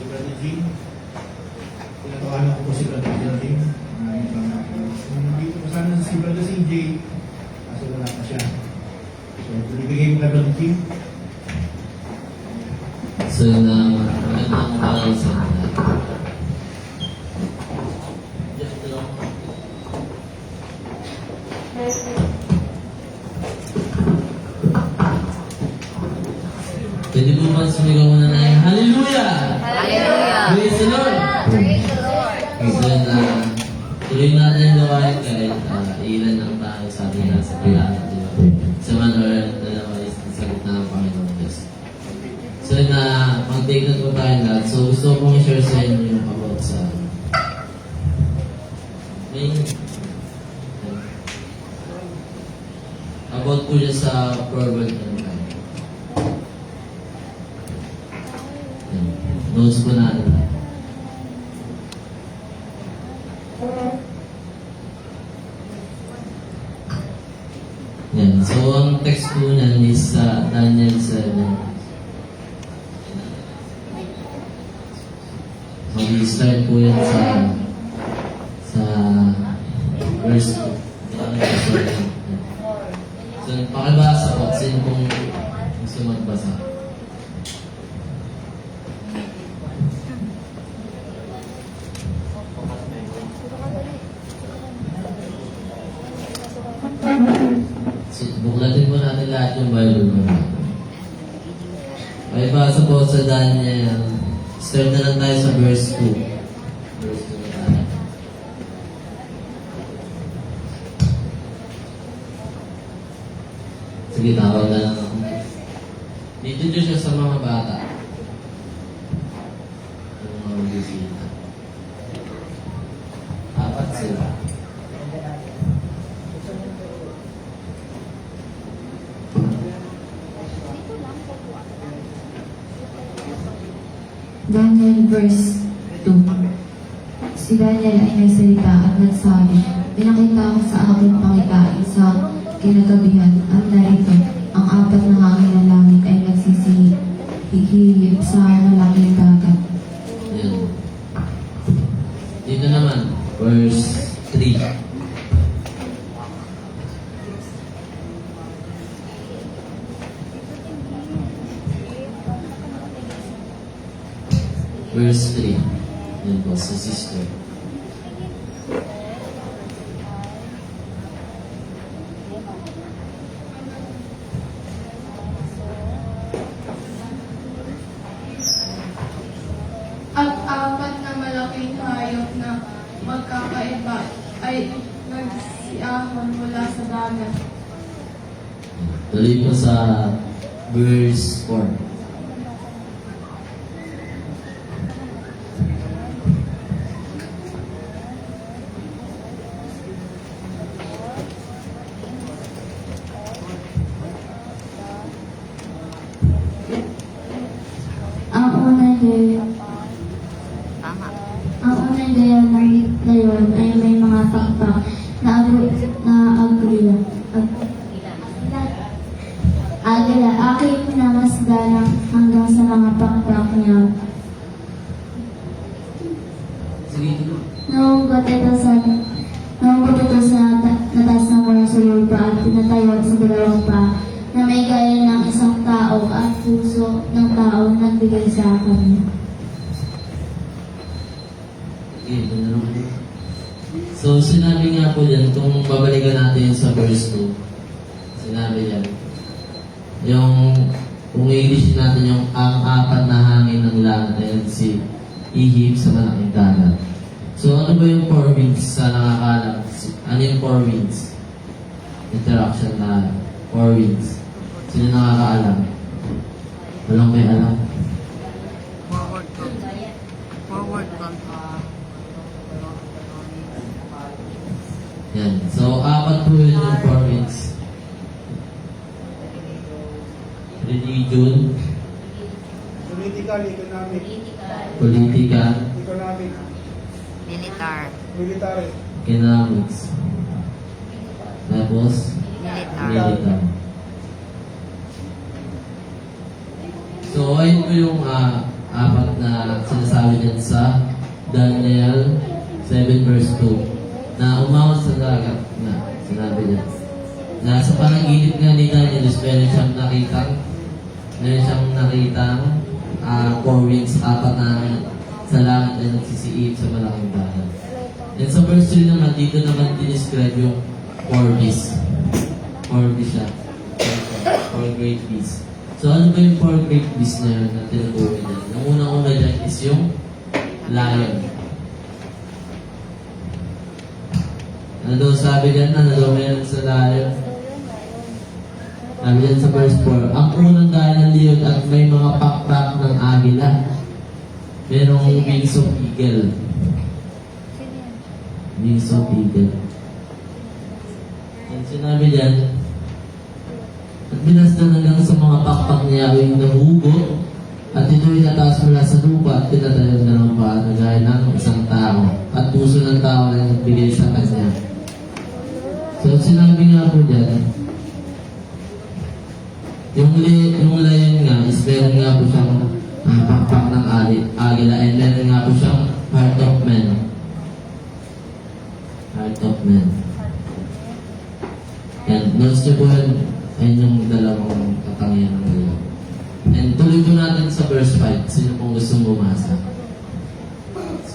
Brother Jim. Pinatawanan ko po si Brother Jim. Nandito pa sana si Brother CJ. Kaso wala pa siya. So, binibigay ko na Brother Jim. So, magandang araw sa mga. Pwede mo ba sumigaw mo na na yung Hallelujah! Hallelujah! Praise the Lord! Praise the Lord! So, tuloy natin yung gawain kahit ilan lang tayo sabi na sa kailangan nila. Sa manor, dalawa is sa gitna ng Panginoon Diyos. So, mag-take note po tayo lahat. So, gusto kong i-share sa inyo yung about sa about po siya sa forward ng tayo. Notes po natin. Yan. So, ang text po niyan is sa Daniel 7. Mag-start po yan sa verse 2. So, pakibasa po. Sino pong gusto magbasa? So, buklatin po natin lahat yung Bible mo. Pakibasa po sa Daniel. Start na lang tayo sa verse 2. Verse 2 na tayo. Sige, tawag na lang ako. Dito siya sa mga bata. Yung mga bisita. Apat sila. Daniel verse 2. Si Daniel ay nagsalita at nagsabi, "Pinakita ko sa aking pangitain sa kinagabihan at narito, ang apat na hangin ng langit ay nagsisihihip sa malaking dagat." Yan. Dito naman, verse 3. Verse 3. Yan po, sa sister. At apat na malaking hayop na magkakaiba ay nagsiahon mula sa dagat. Tuloy po sa verse 4. Ang unang gaya na yun ay may mga pakpak na agila. Aking pinamasdalang hanggang sa mga pakpak niya. Sige. Naunggot ito sa natas ng mula sa lupa at pinatayo sa dalawang pa na may gaya ng isang tao at puso ng tao nagbigay sa kanya. So, sinabi nga po yan, kung babalikan natin sa verse 2, sinabi yan, yung, kung i-list natin yung ang apat na hangin ng langit ay si ihip sa malaking dagat. So, ano ba yung four winds sa nakakalam? Ano yung four winds? Interaction na four winds. Sino nakakaalam? Walang may alam. Yan. So, apat po yun yung four winds. Religion, Political, economic, politika, economic, military, economics, tapos militar. So, ayun po yung apat na sinasabi din sa Daniel 7 verse 2 na umawat sa dagat na sinabi niya na sa panaginip nga ni Daniel meron siyang nakitang four winds, apat na sa langit ay nagsisiip sa malaking dagat. And sa verse 3 naman, dito naman dinescribe yung four beasts. Four beasts siya. Four great beasts. So ano ba yung four great beasts na yun na tinutukoy niya? Ang unang-una dyan is yung lion. Ano daw sabi dyan? Ano daw meron sa lion? Sabi dyan sa verse 4, ang unang gaya ng leon at may mga pakpak ng agila. Merong wings of eagle. Wings of eagle. Ang sinabi dyan, at binasdan hanggang sa mga pakpak niya yung nahugo, at ito'y nataas mula sa lupa at pinatayog na ng paa na gaya ng isang tao, at puso ng tao na nagbigay sa kanya. So sinabi nga po dyan, yung lion nga is meron nga po siyang pakpak ng agila and meron nga po siyang heart of man. Heart of man. Yan, notes niyo po yan, ayun yung dalawang katangian ng lion. And tuloy po natin sa verse 5. Sino pong gustong bumasa?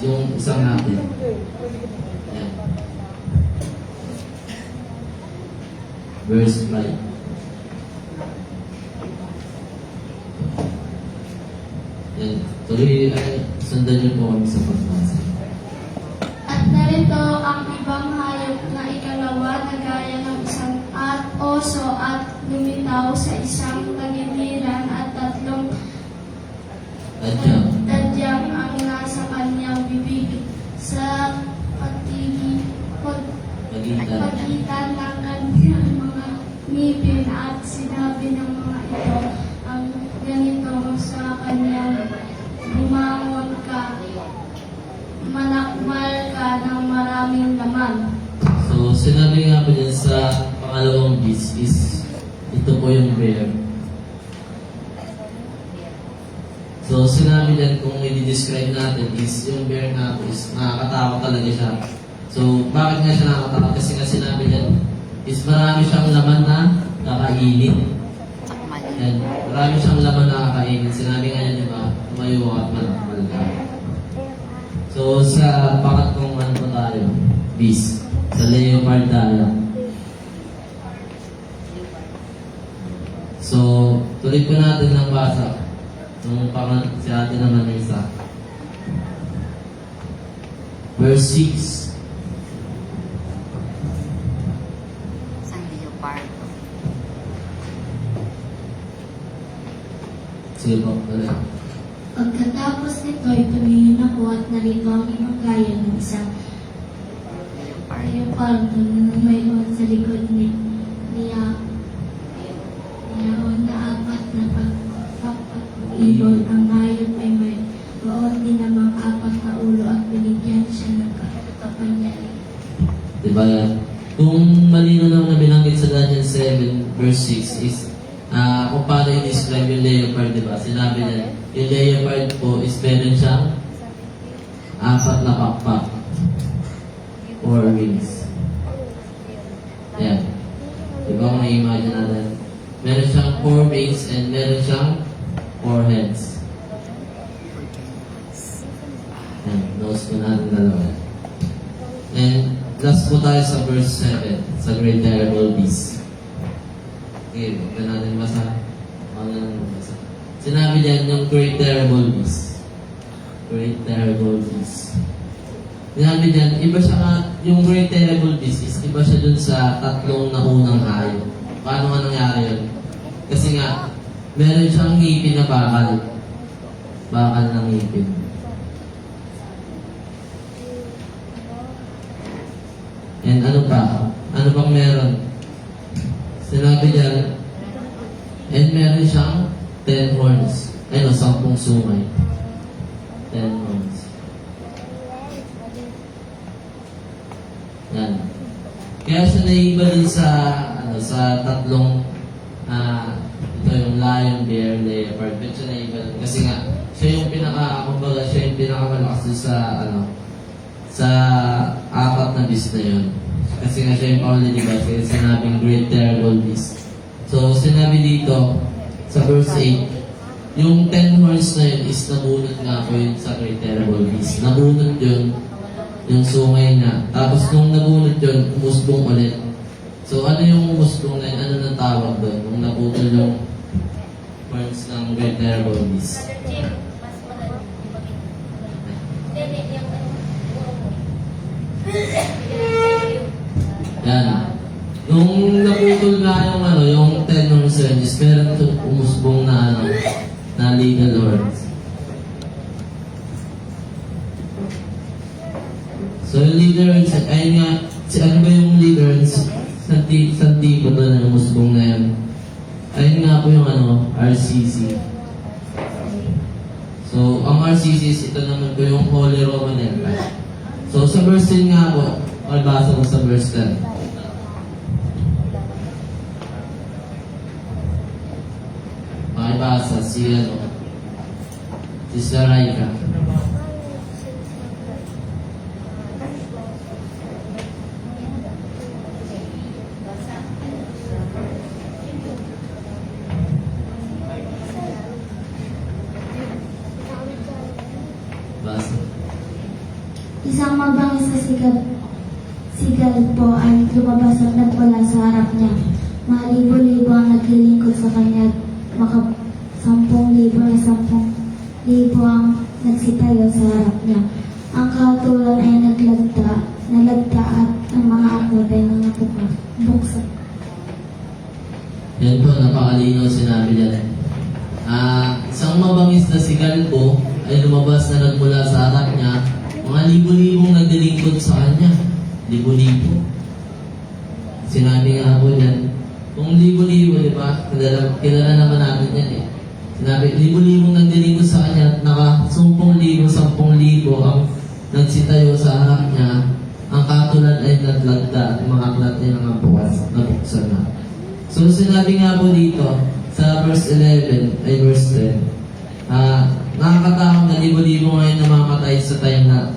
Yung isang natin. Yan. Verse 5. Yan. Tuloy, sundan niyo po kami sa pagbasa. At narito ang ibang hayop na ikalawa na gaya ng isang oso at lumitaw sa isang tagiliran at tatlong Tadyang. tadyang ang nasa kanyang bibig sa pagitan ng kanyang mga ngipin at sinabi ng mga ito ang ganito sa kanyang bumangon ka, manakmal ka ng maraming laman. So, sinabi nga po dyan sa pangalawang beast is ito po yung bear. So, sinabi dyan kung i-describe natin is yung bear nga po is nakakatakot talaga siya. So, bakit nga siya nakakatakot? Kasi nga sinabi dyan is marami siyang laman na kakainin. And marami siyang laman na kakainin. Sinabi nga niya, di ba? Tumayo at manakmal ka. So, sa pangatlong ano po tayo? Beast. Sa leopard tayo. So, tuloy po natin ng basa. Nung si ate naman ng isa. Verse 6. Isang leopard. Sige po, tuloy. Pagkatapos nito'y tumingin ako at narito ang ibang gaya ng isang leopard na mayroon sa likod niya na apat na pagpapilon. Ang hayop ay mayroon din namang apat na ulo at binigyan siya ng kapangyarihan. Diba yan? Kung malino naman na binanggit sa Daniel 7 verse 6 is kung paano i-describe yung leopard, diba? Sinabi niya, yung leopard po is meron siyang apat na pakpak or wings. Yan. Diba kung na-imagine natin? Meron siyang 4 wings and meron siyang 4 heads. Yan. Nose ko natin dalawa. And last po tayo sa verse 7 sa Great Terrible Beast. Okay, huwag na natin basa. Huwag na natin basa. Sinabi diyan yung Great Terrible Beast. Great Terrible Beast. Sinabi diyan, iba siya yung Great Terrible Beast is iba siya dun sa tatlong naunang hayop. Paano nga nangyari yun? Kasi nga, meron siyang ngipin na bakal. Bakal ng ngipin. And ano pa? Ano bang meron? Sinabi dyan, and meron siyang 10 horns. Ay no, 10 sungay. 10 horns. Yan. Kaya siya naiba din sa, sa tatlong, ito yung lion, bear, leopard. But siya naiba din. Kasi nga, siya yung pinaka pinakamalakas dun sa, sa apat na beast na yun. Kasi nga siya yung Pauli, di ba? Kasi sinabing great terrible beast. So, sinabi dito, sa verse 8, yung 10 horns na yun is nabunot nga po yun sa great terrible beast. Nabunot yun, yung sungay niya. Tapos nung nabunot yun, umusbong ulit. So, ano yung umusbong na yun? Ano nang tawag doon? Nung naputol yung horns ng great terrible beast. Yan. Nung naputol nga yung yung 10 horns yun, is meron ito umusbong na na legal horns. So yung leader horns, ayun nga, ano ba yung leader horns? Sa tipo doon na umusbong na yan. Ayun nga po yung RCC. So, ang RCC is ito naman po yung Holy Roman Empire. So, sa verse 10 nga po, basa ko sa verse 10. Makibasa si Saraika. Basa. Isang mabangis na sigal po ay lumabas at nagwala sa harap niya. Malibo-libo ang naglilingkod sa kanya. 10,000 na 10,000 ang nagsitayo sa harap niya. Ang kahatulan ay nalagda at ang mga aklat ay buksan. Yan po, napakalinaw sinabi dyan. Isang mabangis na sigal po ay lumabas na nagmula sa harap niya. Mga libo-libong naglilingkod sa kanya. Libo-libo. Sinabi nga po dyan, kung libo-libo, di ba? Kilala naman natin yan eh. Sinabi, libo-libong naglilingkod sa kanya at naka-10,000, 10,000 ang nagsitayo sa harap niya. Ang katulad ay naglagda at mga aklat ay nabuksan na. So sinabi nga po dito, sa verse 11, ay verse 10, nakakatakot na libo-libo ngayon namamatay sa time na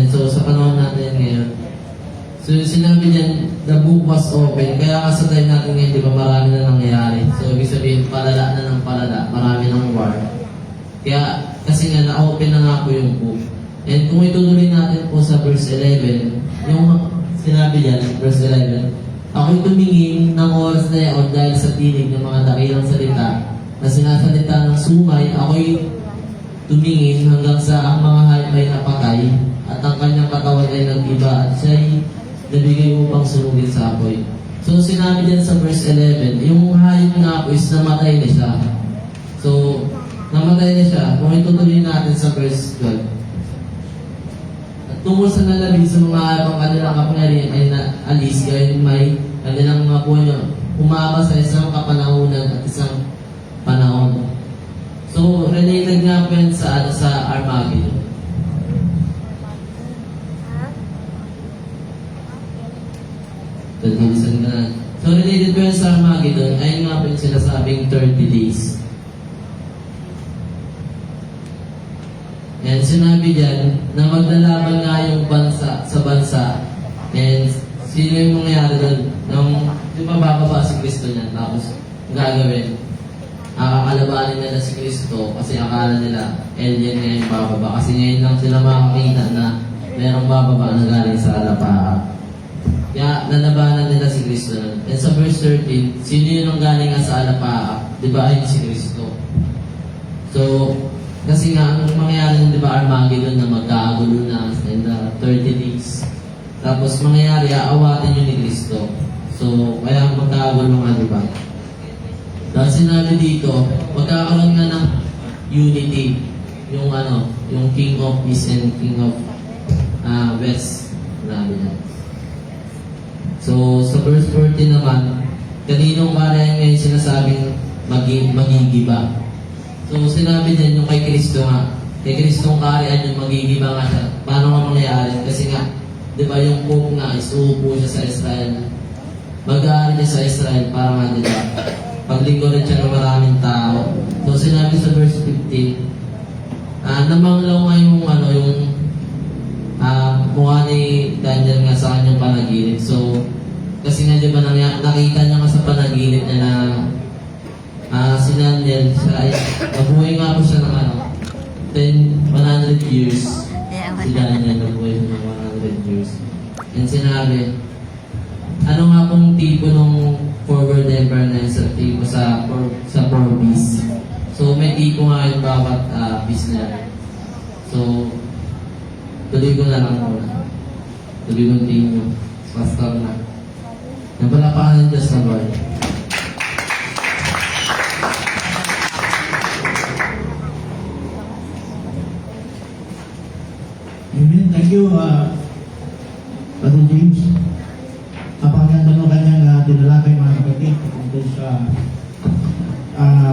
So sa panahon natin ngayon, so sinabi niyan, the book was open. Kaya sa time natin ngayon, di ba marami na nangyayari. So ibig sabihin, palala na ng palala, marami ng war. Kaya kasi nga na-open na nga po yung book. And kung itutuloy natin po sa verse 11, yung sinabi niyan, verse 11, ako'y tumingin ng oras na yaon dahil sa tinig ng mga dakilang salita na sinasalita ng sumay, ako'y tumingin hanggang sa ang mga hayop ay napatay at ang kanyang katawan ay nag-iba at siya'y nabigay upang sunugin sa apoy. So sinabi dyan sa verse 11, yung hayop nga po is namatay na siya. So, namatay na siya. Kung itutuloy natin sa verse 12, at tungkol sa nalabi sa mga hayop ang kanilang kapangyarihan ay naalis, gayun may kanilang mga punyo umaba sa isang kapanahunan at isang panahon. So, related nga po yan sa Armageddon. Tagilisan ka na. So, related po yan sa Armageddon, ayun nga po yung sinasabing 30 days. And sinabi dyan na maglalaban nga yung bansa sa bansa. And sino yung mangyayari doon? Di ba bababa si Kristo niyan? Tapos, gagawin. Kakalabanin nila si Kristo kasi akala nila alien nga yung bababa. Kasi ngayon lang sila makakita na merong bababa na galing sa alapaap. Kaya lalabanan nila si Kristo. And sa verse 13, sino yun ang galing nga sa alapaap? Di ba ayun si Kristo? So, kasi nga ang mangyayari nun, di ba Armageddon na magkagulo na in the 30 days. Tapos mangyayari, aawatin yun ni Kristo. So, kaya magkagulo nga, di ba? Dahil sinabi dito, magkakaroon nga ng unity, yung King of East and King of West. Sinabi niya. So, sa verse 14 naman, kaninong karayan ngayon sinasabing magigiba. So, sinabi din yung kay Kristo nga, kay Kristong karayan yung magigiba nga siya. Paano nga mangyayari? Kasi nga, di ba yung Pope nga is uupo siya sa Israel. Mag-aari niya sa Israel para nga, di ba? Paglingkuran siya ng maraming tao. So, sinabi sa verse 15, namanglaw nga yung mukha ni Daniel nga sa kanyang panaginip. So, kasi nga di ba nakita niya nga sa panaginip niya na si Daniel, nabuhay nga po siya ng 100 years. Si Daniel, nabuhay siya ng 100 years. And sinabi, ano nga pong tipo nung forward ever na sa tipo sa 4Bs. So, may tipo nga yung bawat Bs na. So, tuloy ko na lang muna. Tuloy ko team nyo. Pastor na. Napalapakan ng Diyos na Lord. Amen. Thank you, Brother James. Napakaganda ng kanyang tinalakay mga kapatid tungkol sa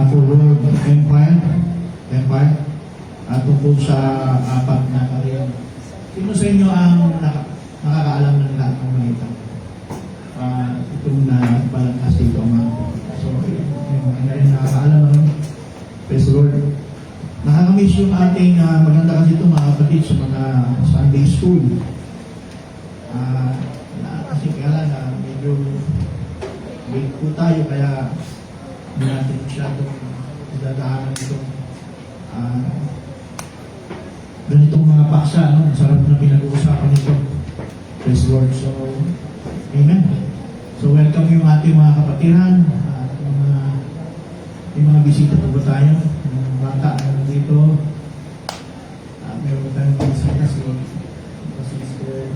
forward empire at tungkol sa apat na karya. Sino sa inyo ang nakakaalam ng lahat ng mga ito? Itong balangkas dito mga kapatid. So, yung rin nakakaalam naman. Praise the Lord. Nakakamiss yung ating maganda kasi ito mga kapatid sa mga Sunday school. Kasi kaya lang medyo late po tayo kaya hindi natin masyadong dadaanan itong ganitong mga paksa. Ang sarap na pinag-uusapan ito. Praise the Lord. So, amen. So, welcome yung ating mga kapatiran. May mga bisita po ba tayo? Mga bata na nandito. Meron tayong bisita si Sister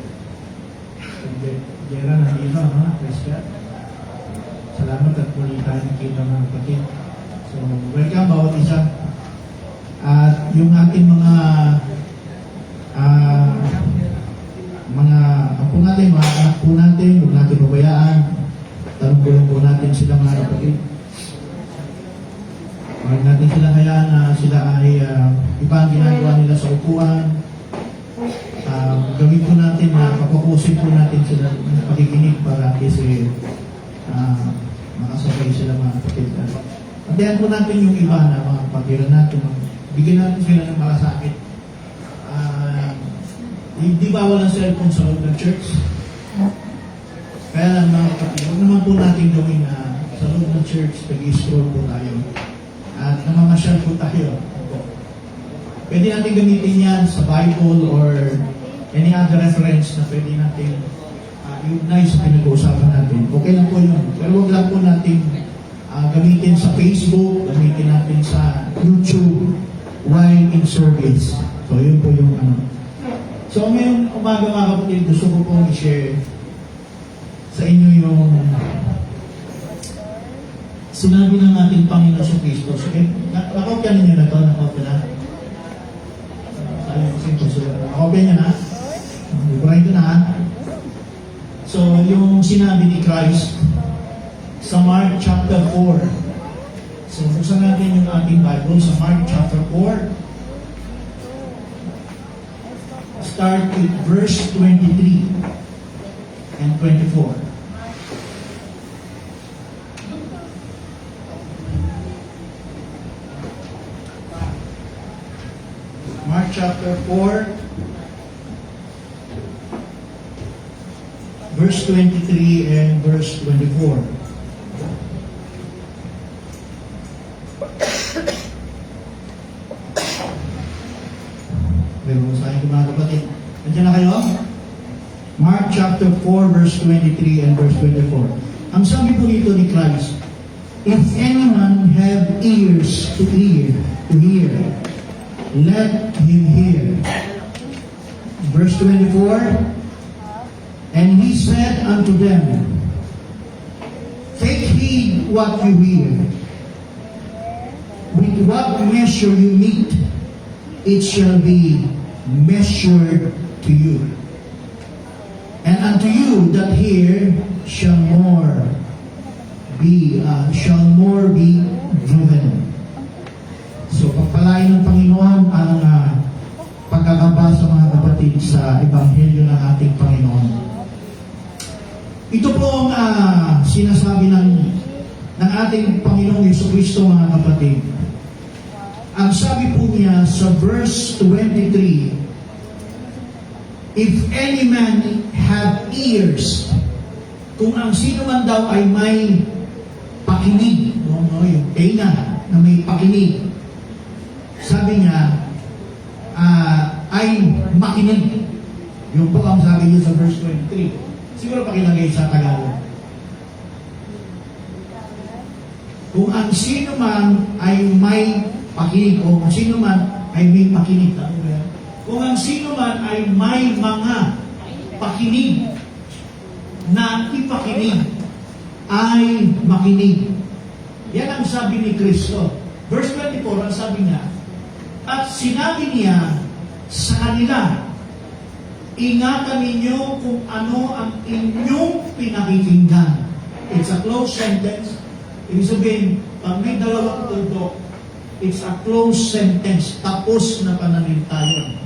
Jera nandito. Praise God. Salamat at muli tayo nakita mga kapatid. So, welcome bawat isa. At yung ating mga apo natin, mga anak po natin, huwag natin pabayaan. Tanong po natin sila mga kapatid. Huwag natin sila hayaan na sila ay iba ang ginagawa nila sa upuan. Gawin po natin na papapusin po natin sila ng pakikinig para kasi makasabay sila mga kapatid. Antayan po natin yung iba na mga kapatiran natin. Bigyan natin sila ng malasakit. Hindi bawal ang cellphone sa loob ng church. Kaya lang mga kapatid, huwag naman po natin gawin sa loob ng church, nag-scroll po tayo. At namamasyal po tayo. Pwede natin gamitin yan sa Bible or any other reference na pwede natin i-ignite sa pinag-uusapan natin. Okay lang po yun. Pero huwag lang po natin gamitin sa Facebook, gamitin natin sa YouTube while in service. So, yun po yung So, ngayong umaga mga kapatid, gusto ko pong i-share sa inyo yung sinabi ng ating Panginoon sa Kristo. So, nakopya ninyo na ito? Nakopya na? Nakopya niya na? Iburahin ko na ha? So, yung sinabi ni Christ sa Mark chapter 4. So, buksan natin yung ating Bible sa Mark chapter 4. Start with verse 23 and 24. Mark chapter 4, verse 23 and verse 24. Meron sa akin mga kapatid. Nandiyan na kayo? Mark chapter 4 verse 23 and verse 24. Ang sabi po dito ni Christ, if anyone have ears to hear, let him hear. Verse 24, and he said unto them, take heed what you hear. With what measure you meet, it shall be measured to you. And unto you that hear shall more be given. So, pagpalain ng Panginoon ang pagkakabasa mga kapatid sa Ebanghelyo ng ating Panginoon. Ito po ang sinasabi ng ating Panginoong Jesucristo mga kapatid. ang sabi po niya sa verse 23, if any man have ears, kung ang sino man daw ay may pakinig, yung tenga na may pakinig, sabi niya, ay makinig. Yung po ang sabi niya sa verse 23. Siguro pakilagay sa Tagalog. Kung ang sino man ay may pakinig, o kung sino man ay may pakinig, kung ang sino man ay may mga pakinig na ipakinig, ay makinig. Yan ang sabi ni Kristo. Verse 24, ang sabi niya, at sinabi niya sa kanila, ingatan ninyo kung ano ang inyong pinakikinggan. It's a closed sentence. Ibig sabihin, pag may dalawang tuldok, it's a closed sentence. Tapos na pananimtayan.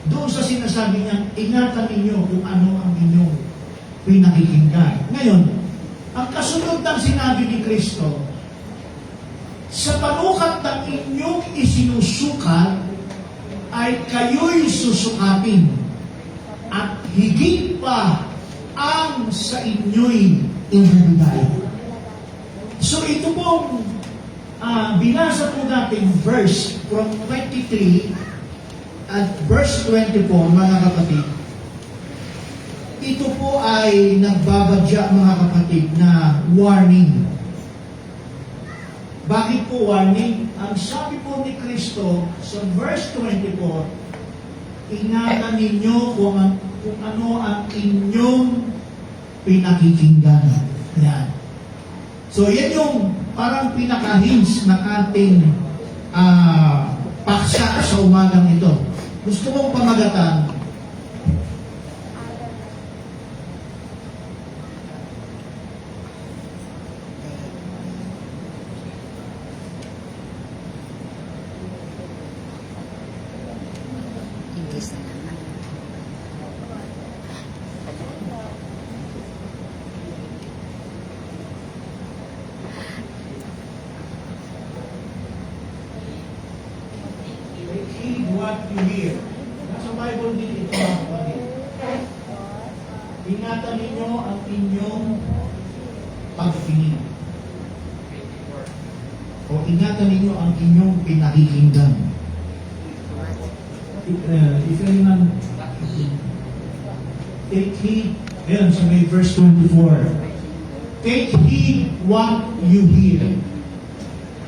Doon sa sinasabi niya, ingatan ninyo kung ano ang inyong pinakikinggan. Ngayon, ang kasunod ng sinabi ni Kristo, sa panukat ng inyong isinusukat, ay kayo'y susukatin. At higit pa ang sa inyo'y ibibigay. So ito pong binasa po natin verse from 23 at verse 24, mga kapatid. Ito po ay nagbabadya, mga kapatid, na warning. Bakit po warning? Ang sabi po ni Kristo sa verse 24, ingatan ninyo kung ano ang inyong pinakikinggan. Yan. So, yan yung parang pinaka-hints ng ating paksa sa umagang ito. Gusto mong pamagatan, English na naman. heed what you hear. Nasa Bible din ito, mga kapatid. Ingatan ninyo ang inyong pagtingin. O ingatan ninyo ang inyong pinakikinggan. If anyone take heed, ayan, sa may verse 24. Take heed what you hear.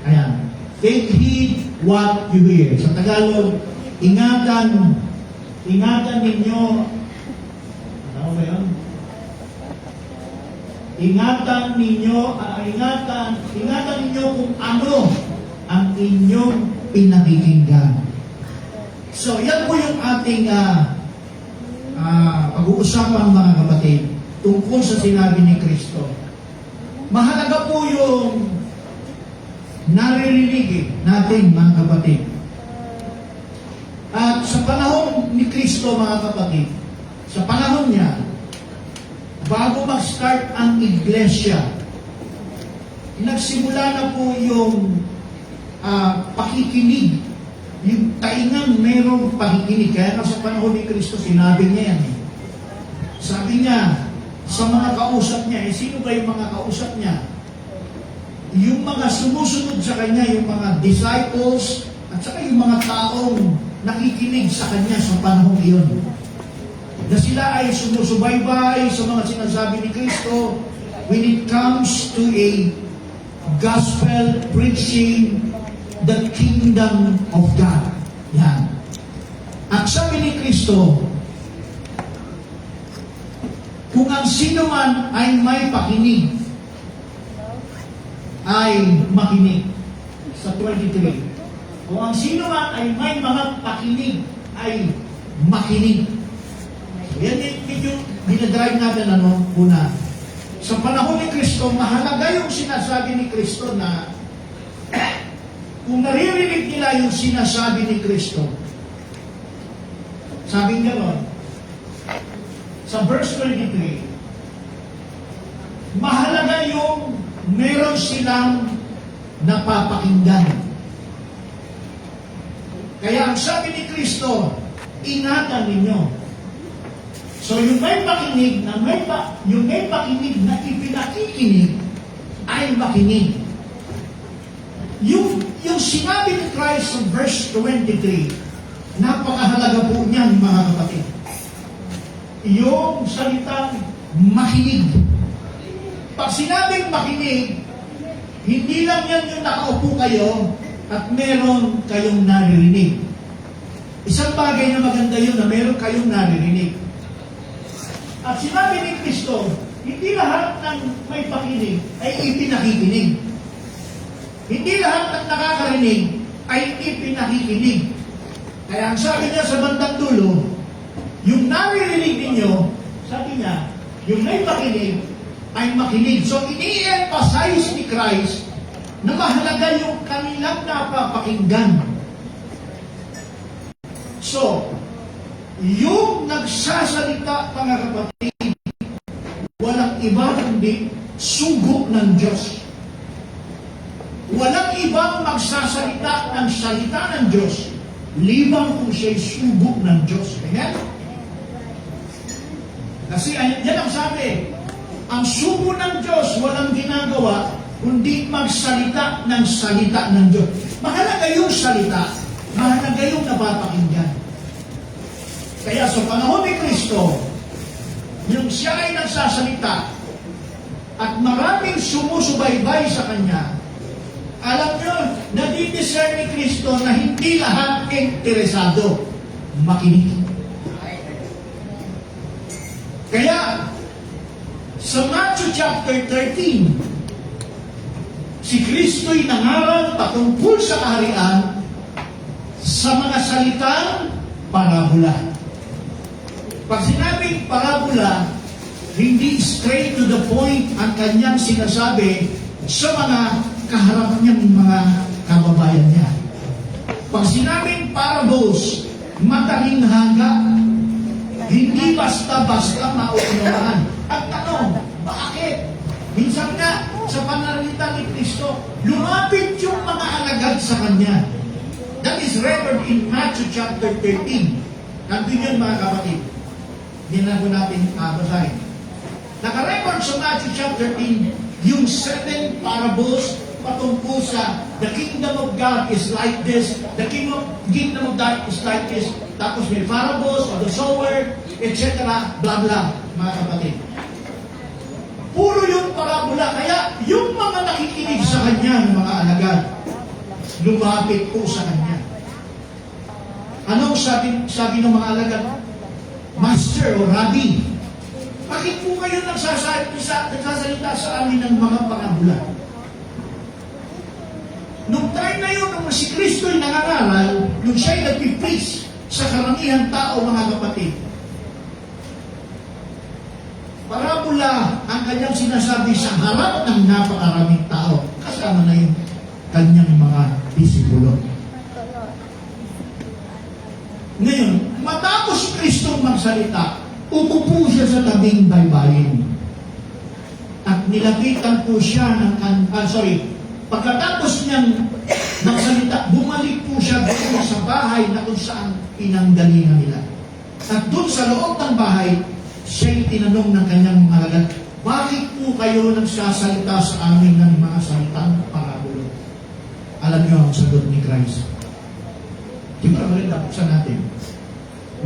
Ayan. Take heed what you hear. Sa Tagalog, ingatan ninyo, ano ba yun? Ingatan ninyo kung ano ang inyong pinakikinggan. So, yan po yung ating pag-uusapan, mga kapatid, tungkol sa sinabi ni Kristo. Mahalaga po yung naririnig natin, mga kapatid. At sa panahon ni Kristo, mga kapatid, sa panahon niya, bago mag-start ang iglesia, nagsimula na po yung pakikinig. Yung taingang mayroong pakikinig. Kaya sa panahon ni Kristo, sinabi niya yan. Sabi niya, sa mga kausap niya, sino ba yung mga kausap niya? Yung mga sumusunod sa kanya, yung mga disciples, at saka yung mga taong nakikinig sa kanya sa panahon iyon. Na sila ay sumusubaybay sa mga sinasabi ni Kristo when it comes to a gospel preaching the kingdom of God. Yan. At sabi ni Kristo, kung ang sino man ay may pakinig, ay makinig. Sa 23. Kung ang sino man ay may mga pakinig, ay makinig. So, yan yung dinadrive natin, una. Sa panahon ni Kristo, mahalaga yung sinasabi ni Kristo na kung naririnig nila yung sinasabi ni Kristo, sabi nga nun, sa verse 23, mahalaga yung meron silang napapakinggan. Kaya ang sabi ni Kristo, ingatan ninyo. So yung may pakinig yung may pakinig na ipinakikinig ay makinig. Yung sinabi ni Christ sa verse 23, napakahalaga po niyan mga kapatid. Yung salitang makinig. Pag sinabing makinig, hindi lang yan yung nakaupo kayo at meron kayong naririnig. Isang bagay na maganda yun na meron kayong naririnig. At sinabi ni Kristo, hindi lahat ng may pakinig ay ipinakikinig. Hindi lahat ng nakakarinig ay ipinakikinig. Kaya ang sabi niya sa bandang dulo, yung naririnig ninyo, sabi niya, yung may pakinig ay makinig. So, ini-emphasize ni Christ na mahalaga yung kanilang napapakinggan. So, yung nagsasalita, mga kapatid, walang iba kundi sugo ng Diyos. Walang ibang magsasalita ng salita ng Diyos, libang kung siya'y sugo ng Diyos. Amen? Kasi yan ang sabi, ang sugo ng Diyos walang ginagawa kundi magsalita ng salita ng Diyos. Mahalaga yung salita, mahalaga yung napapakinggan. Kaya sa panahon ni Kristo, yung siya ay nagsasalita at maraming sumusubaybay sa Kanya, alam nyo, nadidiscern ni Kristo na hindi lahat interesado makinig. Kaya, sa Matthew chapter 13, si Kristo'y nangaral patungkol sa kaharian sa mga salitang parabola. Pag sinabing parabola, hindi straight to the point ang kanyang sinasabi sa mga kaharap niyang mga kababayan niya. Pag sinabing parables, matalinghaga, hindi basta-basta mauunawaan. At tanong, bakit? Minsan nga, sa pananalita ni Kristo, lumapit yung mga alagad sa Kanya. That is recorded in Matthew chapter 13. Nandun yun mga kapatid. Hindi na po natin basahin. Naka-record sa Matthew chapter 13, yung 7 parables patungkol sa the kingdom of God is like this, the kingdom of God is like this, tapos may parables of the sower, etc. Blah blah, mga kapatid. Puro yung parabola, kaya yung mga nakikinig sa kanya ng mga alagad, lumapit po sa kanya. Anong sabi ng mga alagad? Master o Rabbi, bakit po kayo nagsasalita sa amin ng mga parabola? Nung time na yun, nung si Kristo'y nangangaral, nung siya'y nagpipreach sa karamihan tao, mga kapatid, parabola ang kanyang sinasabi sa harap ng napakaraming tao, kasama na yung kanyang mga disipulo. Ngayon, matapos si Kristong magsalita, upo siya sa tabing baybayin. At nilapitan po siya ng pagkatapos niyang magsalita, bumalik po siya doon sa bahay na kung saan pinanggalingan nila. At doon sa loob ng bahay, siya'y tinanong ng kanyang mga alagad, bakit po kayo nagsasalita sa amin ng mga salitang parabola? Alam niyo ang sagot ni Christ. Di ba maganda sa natin?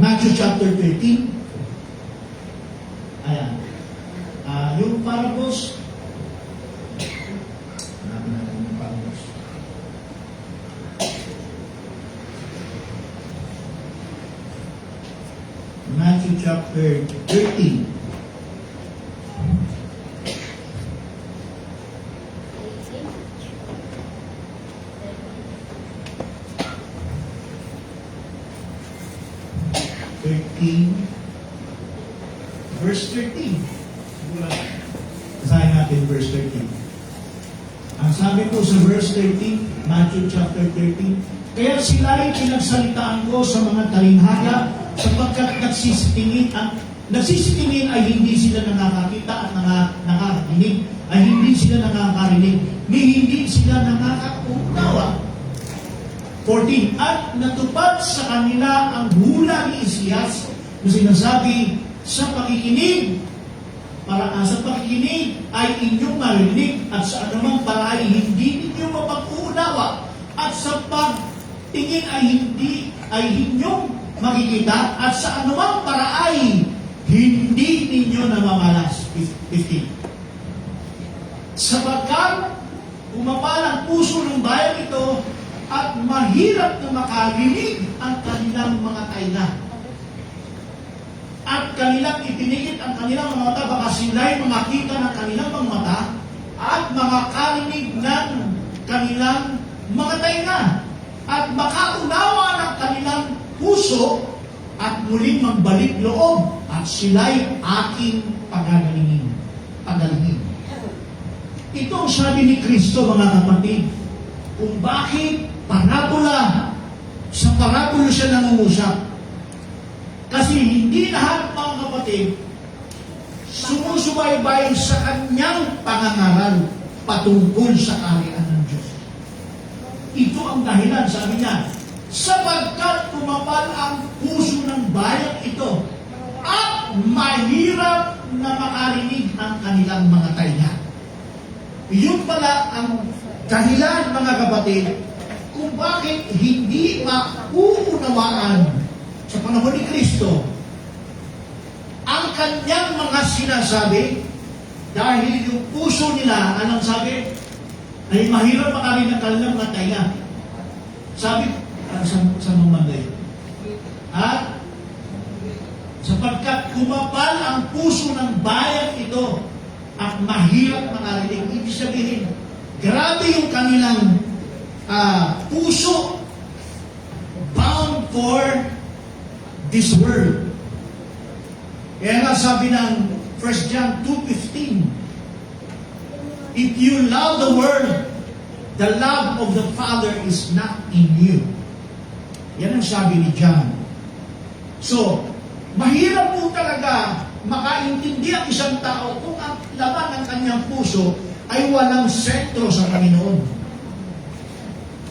Matthew chapter 13. Ayan. Yung parables, Matthew chapter 13. Verse 13. Basahin natin verse 13. Ang sabi po sa verse 13, Matthew chapter 13, kaya sila'y pinagsalitaan ko sa mga talinghaga sapagkat nagsisitingin ay hindi sila nakakakita at nakakarinig, ay hindi sila nakakarinig, ni hindi sila nakakaunawa. 14, at natupad sa kanila ang hula ni Isias na sinasabi, sa pakikinig ay inyong marinig at sa anumang paraan hindi ninyo mapag-uunawa at sa pagtingin ay inyong makikita at sa anumang paraan hindi ninyo namamalas. 15. Sapagkat umapal ang puso ng bayan ito at mahirap na makarinig ang kanilang mga tainga. At kanilang ipinigit ang kanilang mga mata, baka sila'y makakita ng kanilang mga mata at makakarinig ng kanilang mga tainga at makaunawa ng kanilang puso at muling magbalik loob at sila'y aking pagalingin. Ito ang sabi ni Kristo, mga kapatid, kung bakit parabola, sa parabola siya nangungusap. Kasi hindi lahat, mga kapatid, sumusubaybay sa kanyang pangangaral patungkol sa kaharian ng Diyos. Ito ang dahilan, sabi niya, sapagkat kumapal ang puso ng bayan ito at mahirap na makarinig ang kanilang mga tainga. Yun pala ang dahilan, mga kapatid, kung bakit hindi mauunawaan sa panahon ni Kristo ang kanyang mga sinasabi dahil yung puso nila, anong sabi? Ay mahirap makarinig ang kanilang mga tainga. Sabi, sa mga manday. At sapagkat kumapal ang puso ng bayan ito at mahirap makarinig. Ibig sabihin, grabe yung kanilang puso bound for this world. Kaya nga sabi ng 1 John 2:15, if you love the world, the love of the Father is not in you. Yan ang sabi ni John. So, mahirap po talaga makaintindi ang isang tao kung ang laman ng kanyang puso ay walang sentro sa Panginoon.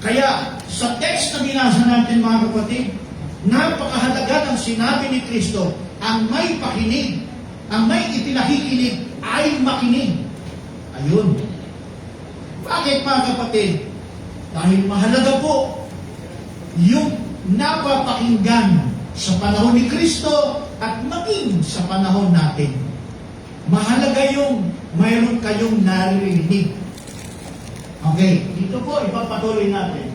Kaya, sa text na binasa natin, mga kapatid, napakahalaga ng sinabi ni Kristo, ang may pakinig, ang may ipinakikinig ay makinig. Ayun. Bakit, mga kapatid? Dahil mahalaga po yung napapakinggan sa panahon ni Kristo at maging sa panahon natin. Mahalaga yung mayroon kayong naririnig. Okay, dito po ipapatuloy natin.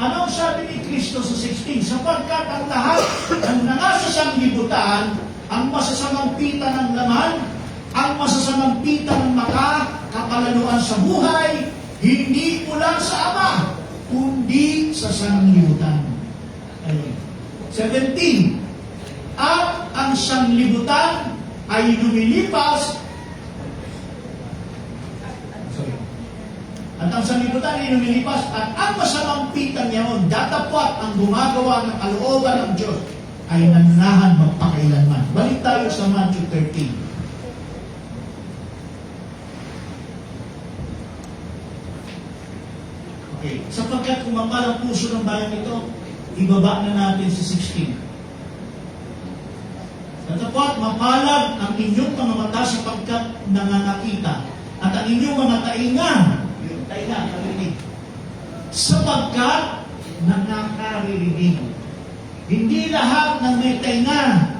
Anong sabi ni Kristo sa 16? Sapagkat ang lahat ng nasa sanglibutan, ang masasamang pita ng laman, ang masasamang pita ng makakapalanuan sa buhay, hindi mula sa Ama, kundi sa sanglibutan. 17. At ang sanglibutan ay lumilipas. At ang sanglibutan ay lumilipas at ang masamang pita niyaon, datapwat ang gumagawa ng kalooban ng Diyos ay nananahan magpakailanman. Balik tayo sa Matthew 13. Okay. Sapagkat kumapal ang puso ng bayan ito, ibaba na natin sa 16. Datapwat mapalad ang inyong mga mata sapagkat nangangakita at ang inyong mga tainga, yung tainga, narinig, sapagkat nakakarinig. Hindi lahat ng may tainga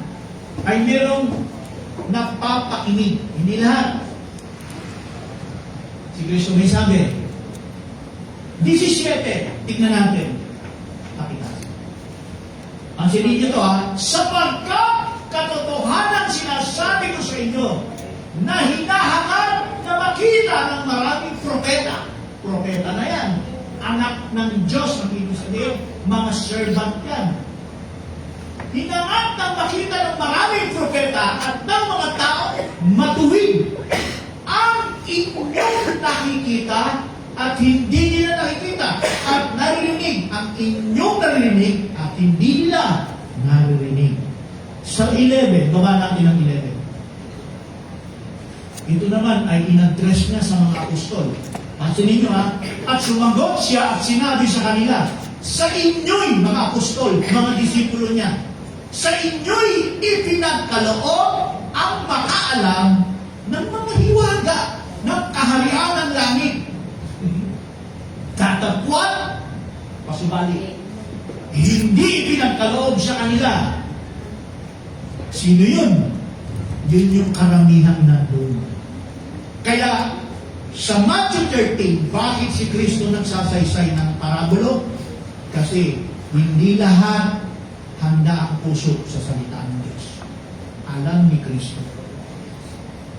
ay merong napapakinig. Hindi lahat. Si Kristo may sabi, 17, tignan natin. Ang sinigyo to sapagkat katotohanan sinasabi ko sa inyo na hinahangad na makita ng maraming propeta. Propeta na yan. Anak ng Diyos, ang ibig sabihin, mga servant yan. Hinahangad na makita ng maraming propeta at ng mga tao matuwid ang inyong nakikita at hindi nila nakikita at naririnig ang inyong naririnig at hindi nila naririnig. Sa 11, baba natin ang 11. Ito naman ay in-address niya sa mga apostol. Pansinin niyo at sumagot siya at sinabi sa kanila, sa inyo'y mga apostol, mga disipulo niya, sa inyo'y ipinagkaloob ang makaalam ng mga hiwaga ng kaharian ng langit. Tatagpuan, pasubali. Hindi ipinagkaloob sa kanila. Sino yun? Yun yung karamihan na doon. Kaya, sa Matthew 13, bakit si Kristo nagsasaysay ng parabulo? Kasi hindi lahat handa ang puso sa salita ng Diyos. Alam ni Kristo.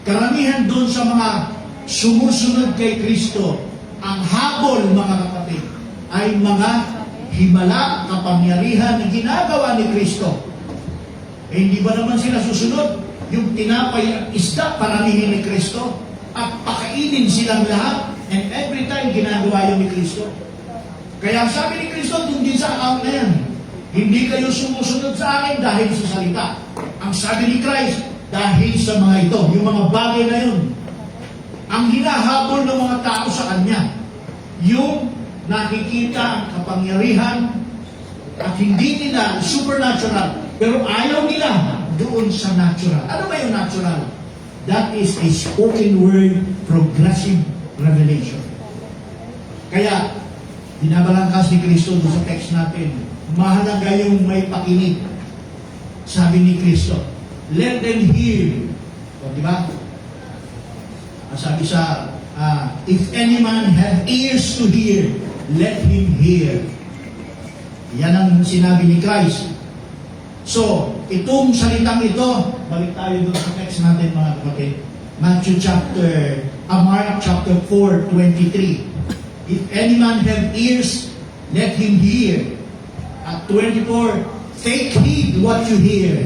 Karamihan doon sa mga sumusunod kay Kristo, ang habol, mga kapatid, ay mga himala, kapangyarihan na ginagawa ni Kristo. Eh, hindi ba naman sila susunod? Yung tinapay at isda, paramihin ni Kristo, at pakainin silang lahat, and every time ginagawa yun ni Kristo. Kaya sabi ni Kristo, doon din sa account na yan, hindi kayo sumusunod sa akin dahil sa salita. Ang sabi ni Christ, dahil sa mga ito, yung mga bagay na yun, ang hinahabol ng mga tao sa Kanya, yung nakikita ang kapangyarihan at hindi nila supernatural, pero ayaw nila doon sa natural. Ano ba yung natural? That is a spoken word, progressive revelation. Kaya, binabalangkas ni Kristo doon sa text natin, mahalaga yung may pakinig. Sabi ni Kristo, let them hear. O, di ba? Sabi sa, if any man have ears to hear, let him hear. Yan ang sinabi ni Christ. So, itong salitang ito, balik tayo doon sa text natin, mga kapatid. Mark chapter 4:23. If any man have ears, let him hear. At 24, take heed what you hear.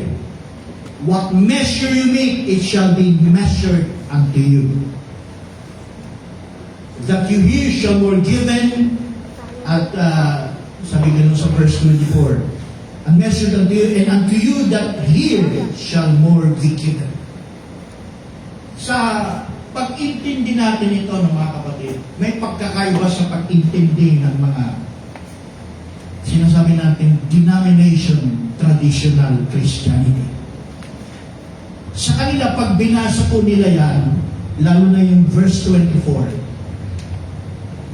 What measure you make, it shall be measured unto you. That you hear shall more given. At sabi ganun sa verse 24. And measured unto you, and unto you that hear shall more be given. Sa pag-intindi natin ito ng mga kapatid, may pagkakaiba sa pag-intindi ng mga sinasabi natin denomination, traditional Christianity. Sa kanila, pag binasa po nila yan, lalo na yung verse 24,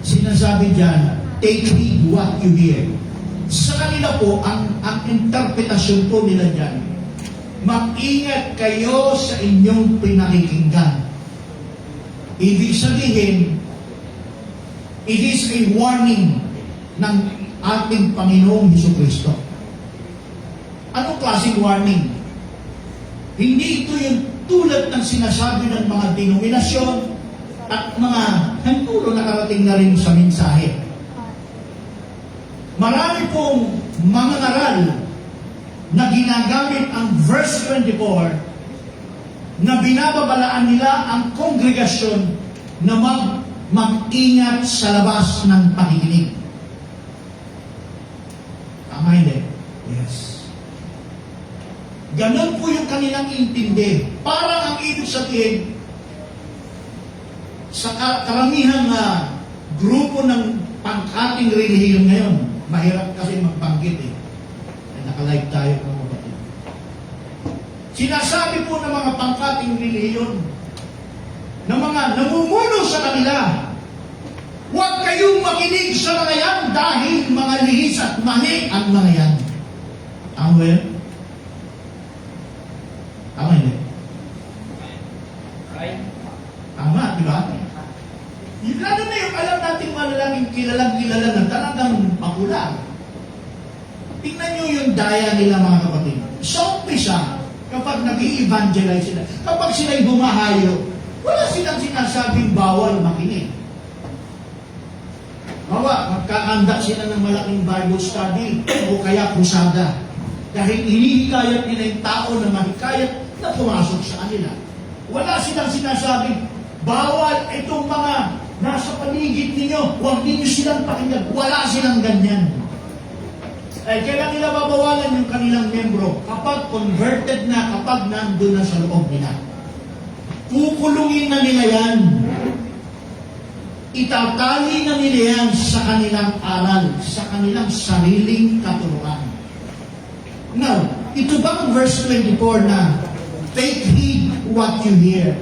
sinasabi dyan, take heed what you hear. Sa kanila po, ang interpretasyon po nila dyan, mag-ingat kayo sa inyong pinakikinggan. Ibig sabihin, it is a warning ng ating Panginoong Jesucristo. Anong klaseng warning? Hindi ito yung tulad ng sinasabi ng mga denominasyon at mga hanturo na karating na rin sa mensahe. Marami pong mga ngaral na ginagamit ang verse 24 na binababalaan nila ang kongregasyon na mag-ingat sa labas ng pakikinig. Tama hindi? Yes. Ganon po yung kanilang intindi. Parang ang ibig sabihin, sa karamihan na grupo ng pangkating relihiyon ngayon, mahirap kasi magbanggit eh. Naka-live tayo ng mga batid. Sinasabi po ng mga pangkating relihiyon, ng mga namumuno sa kanila, huwag kayong makinig sa mga yan dahil mga lihis at mani ang mga yan. Tama ba yan? Tama hindi? Tama, di ba? Lalo na yung alam nating malalangin kilalang-kilala na talagang magulang. Tingnan nyo yung daya nila, mga kapatid. Sa umpisa, kapag nag-i-evangelize sila, kapag sila'y bumahayo, wala silang sinasabing bawal makinig. Magkakanda sila ng malaking Bible study o kaya krusada. Dahil hinihikayat nila yung tao na mahikayat na pumasok sa kanila. Wala silang sinasabing bawal itong mga nasa paligid ninyo, huwag ninyo silang pakinggan. Wala silang ganyan. Kailan nila babawalan yung kanilang membro? Kapag converted na, kapag nandun na sa loob nila. Kukulungin na nila yan. itatali na nila yan sa kanilang aral, sa kanilang sariling katuruan. Now, ito bang verse 24 na, take heed what you hear?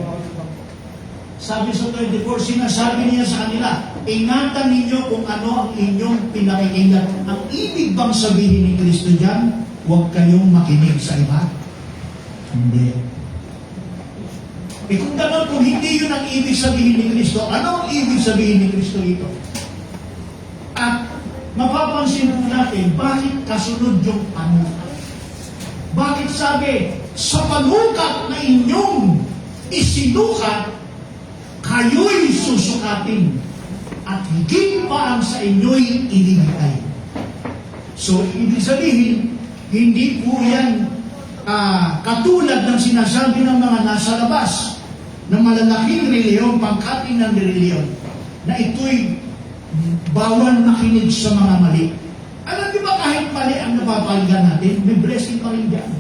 Sabi sa 24, sinasabi niya sa kanila, ingatan ninyo kung ano ang inyong pinakikinggan. Ang ibig bang sabihin ni Kristo dyan, huwag kayong makinig sa iba? Hindi. Kung gano'n, kung hindi yun ang ibig sabihin ni Kristo, ano ang ibig sabihin ni Kristo ito? At mapapansin po natin, bakit kasunod yung panukat? Bakit sabi, sa panukat na inyong isinukat, kayo'y susukatin at higit pa ang sa inyo'y ibibigay. So, ibig sabihin, hindi po yan katulad ng sinasabi ng mga nasa labas ng malalaking reliyon, pangkating ng reliyon, na ito'y bawal makinig sa mga mali. Alam niyo ba kahit mali ang napapaligan natin, may blessing pa rin dyan.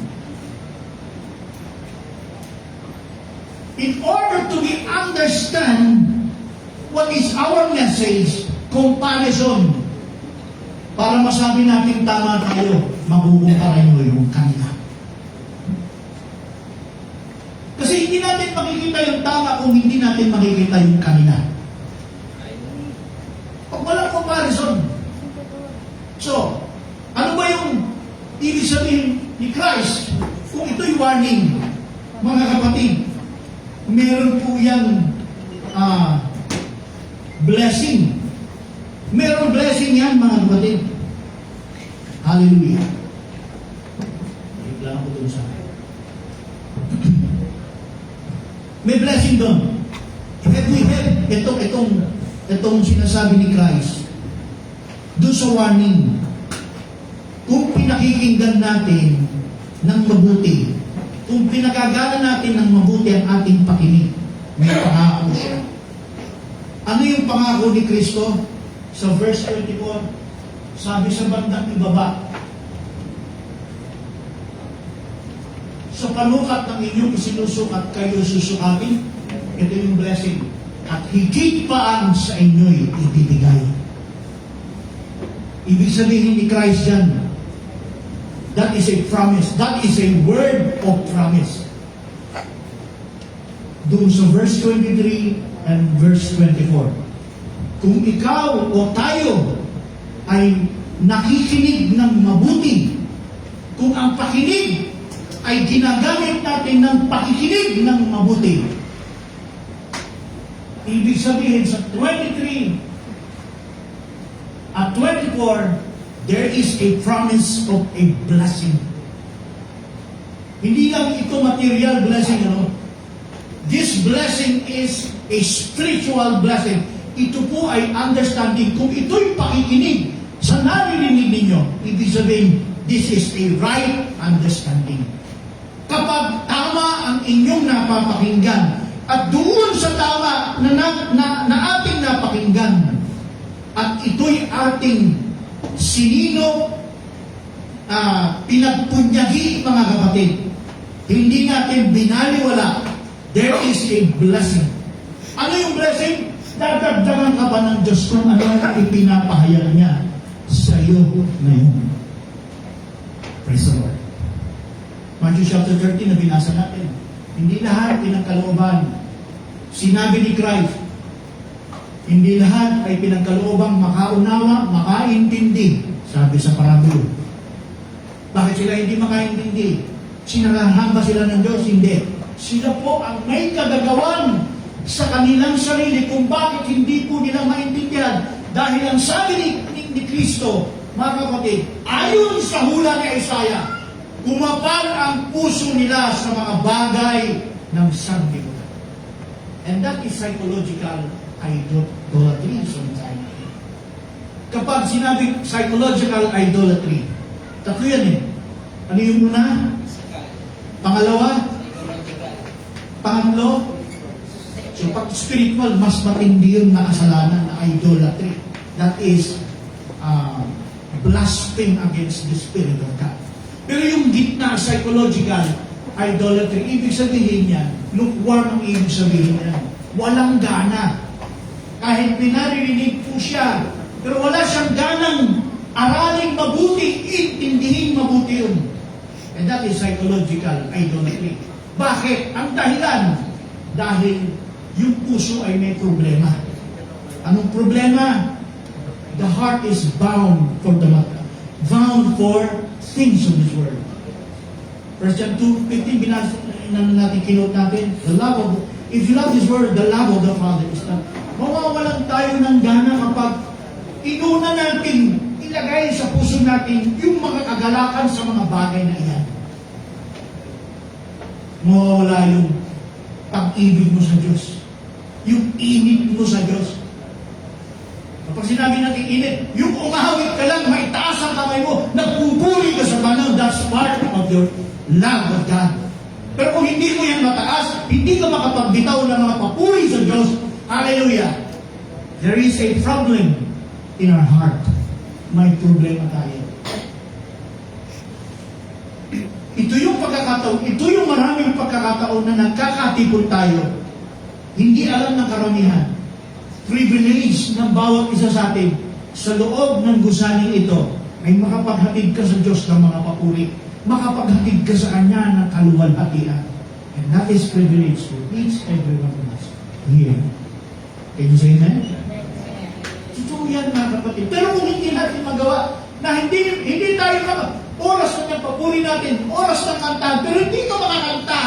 In order to be understand what is our message, comparison, para masabi natin tama tayo, mabubukaran mo yung kanila. Kasi hindi natin makikita yung tama kung hindi natin makikita yung kanila. Pag walang comparison. So, ano ba yung ibig sabihin ni Christ? Kung ito'y warning, mga kapatid, meron po yan blessing. Meron blessing yan, mga kapatid. Hallelujah. Bigla ako dun sa akin. May blessing doon. Itong sinasabi ni Christ, doon sa warning, kung pinakikinggan natin ng mabuti, kung pinagagalan natin ng mabuti ang ating pakinig, may pangako siya. Ano yung pangako ni Kristo? Sa verse 24, sabi sa bandang ibaba, sa panukat ng inyong isinusukat, kayo susukatin. Ito yung blessing. At higit pa ang sa inyo'y ibibigay. Ibig sabihin ni Christ yan, that is a promise. That is a word of promise. Doon sa verse 23 and verse 24. Kung ikaw o tayo ay nakikinig ng mabuti, kung ang pakinig ay ginagamit natin ng pakikinig ng mabuti. Ibig sabihin sa 23 at 24, there is a promise of a blessing. Hindi lang ito material blessing, ano? This blessing is a spiritual blessing. Ito po ay understanding. Kung ito'y pakikinig sa naririnig ninyo, ibig sabihin, this is a right understanding. Kapag tama ang inyong napapakinggan at doon sa tama na ating napakinggan at ito'y ating sinino pinagpunyagi, mga kapatid, hindi natin binaliwala, there is a blessing. Ano yung blessing? Dadagdagan ka ba ng Diyos kung ano ang ipinapahayag niya sa iyo ngayon? Praise the Lord. Matthew chapter 13 na binasa natin. Hindi lahat pinagkalooban. Sinabi ni Christ, hindi lahat ay pinagkaloobang makaunawa, makaintindi. Sabi sa parabulo. Bakit sila hindi makaintindi? Sinarahan ba sila ng Diyos? Hindi. Sila po ang may kagagawan sa kanilang sarili kung bakit hindi po nila maintindihan. Dahil ang sabi ni Kristo, mga kapatid, ayon sa hula ni Isaiah, kumapal ang puso nila sa mga bagay ng sanlibutan. And that is psychological idolatry sometimes. Kapag sinabi psychological idolatry, tatlo yan eh. Ano yung una? Pangalawa? Pangatlo? So pag spiritual, mas matindi yung nakasalanan na idolatry. That is blaspheme against the Spirit of God. Pero yung gitna, psychological idolatry, ibig sabihin yan, lukewarm ang ibig sabihin yan. Walang gana. kahit pinaririnig po siya, pero wala siyang ganang aralin mabuti, intindihin mabuti yun. And that is psychological idolatry. Bakit? Ang dahilan, dahil yung puso ay may problema. Anong problema? The heart is bound for things of this world. 1 John 2:15, binasa natin, kinote natin, if you love this world, the love of the Father is not. Mawawalan tayo ng gana kapag inuna natin ilagay sa puso natin yung mga kagalakan sa mga bagay na iyan. Mawawala yung pag-ibig mo sa Diyos. Yung init mo sa Diyos. Kapag sinabi natin init, yung umahawit ka lang, may taas ang kamay mo, nagpupuri ka sa banaw, that's part of your love of God. Pero kung hindi mo yan mataas, hindi ka makapagbitaw ng mga papuri sa Diyos. Hallelujah! There is a problem in our heart. May problema tayo. Ito yung pagkakataon, ito yung maraming pagkakataon na nagkakatipon tayo. Hindi alam ng karamihan. Privilege ng bawat isa sa atin sa loob ng gusaning ito ay makapaghatid ka sa Diyos ng mga papuri. Makapaghatid ka sa Kanya ng kaluwalhatian. And that is privilege for each and every one of us here. Can you say amen? Totoo yan, mga kapatid. Pero kung hindi natin magawa, na hindi tayo oras na niyang papuri natin, oras ng kantahan, pero hindi ka makakanta.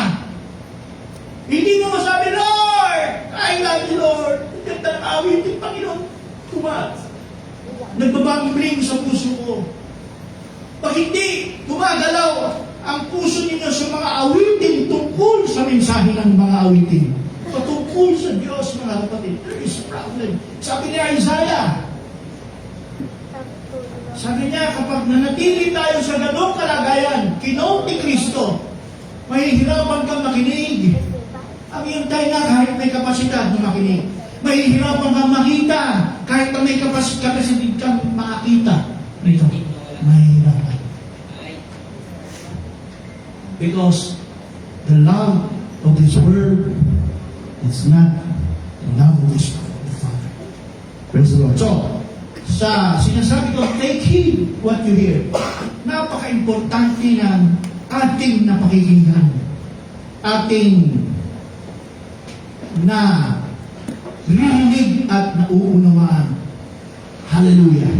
Hindi mo masabi, Lord, I love you, Lord. Ganda ng awitin, Panginoon. Nagbabambling sa puso ko. Pag hindi gumagalaw ang puso ninyo sa mga awitin tungkol sa mensahe ng mga awitin, patungkol sa Diyos, mga kapatid, there is problem. Sabi ni Isaiah, sabi niya, kapag nanatili tayo sa ganong kalagayan, kinote ni Kristo, mahihirapan kang makinig. Ang iyong tayo na kahit may kapasidad na makinig. Mahihirapan kang makita kahit na may kapasidad kang makakita. Rito, mahihirapan. Because the love of this world is not the love of the Father. Praise the Lord. So, sa sinasabi ko, take heed what you hear. Napaka-importante ng ating napakikinggan. Ating na rinig at nauunawaan. Hallelujah.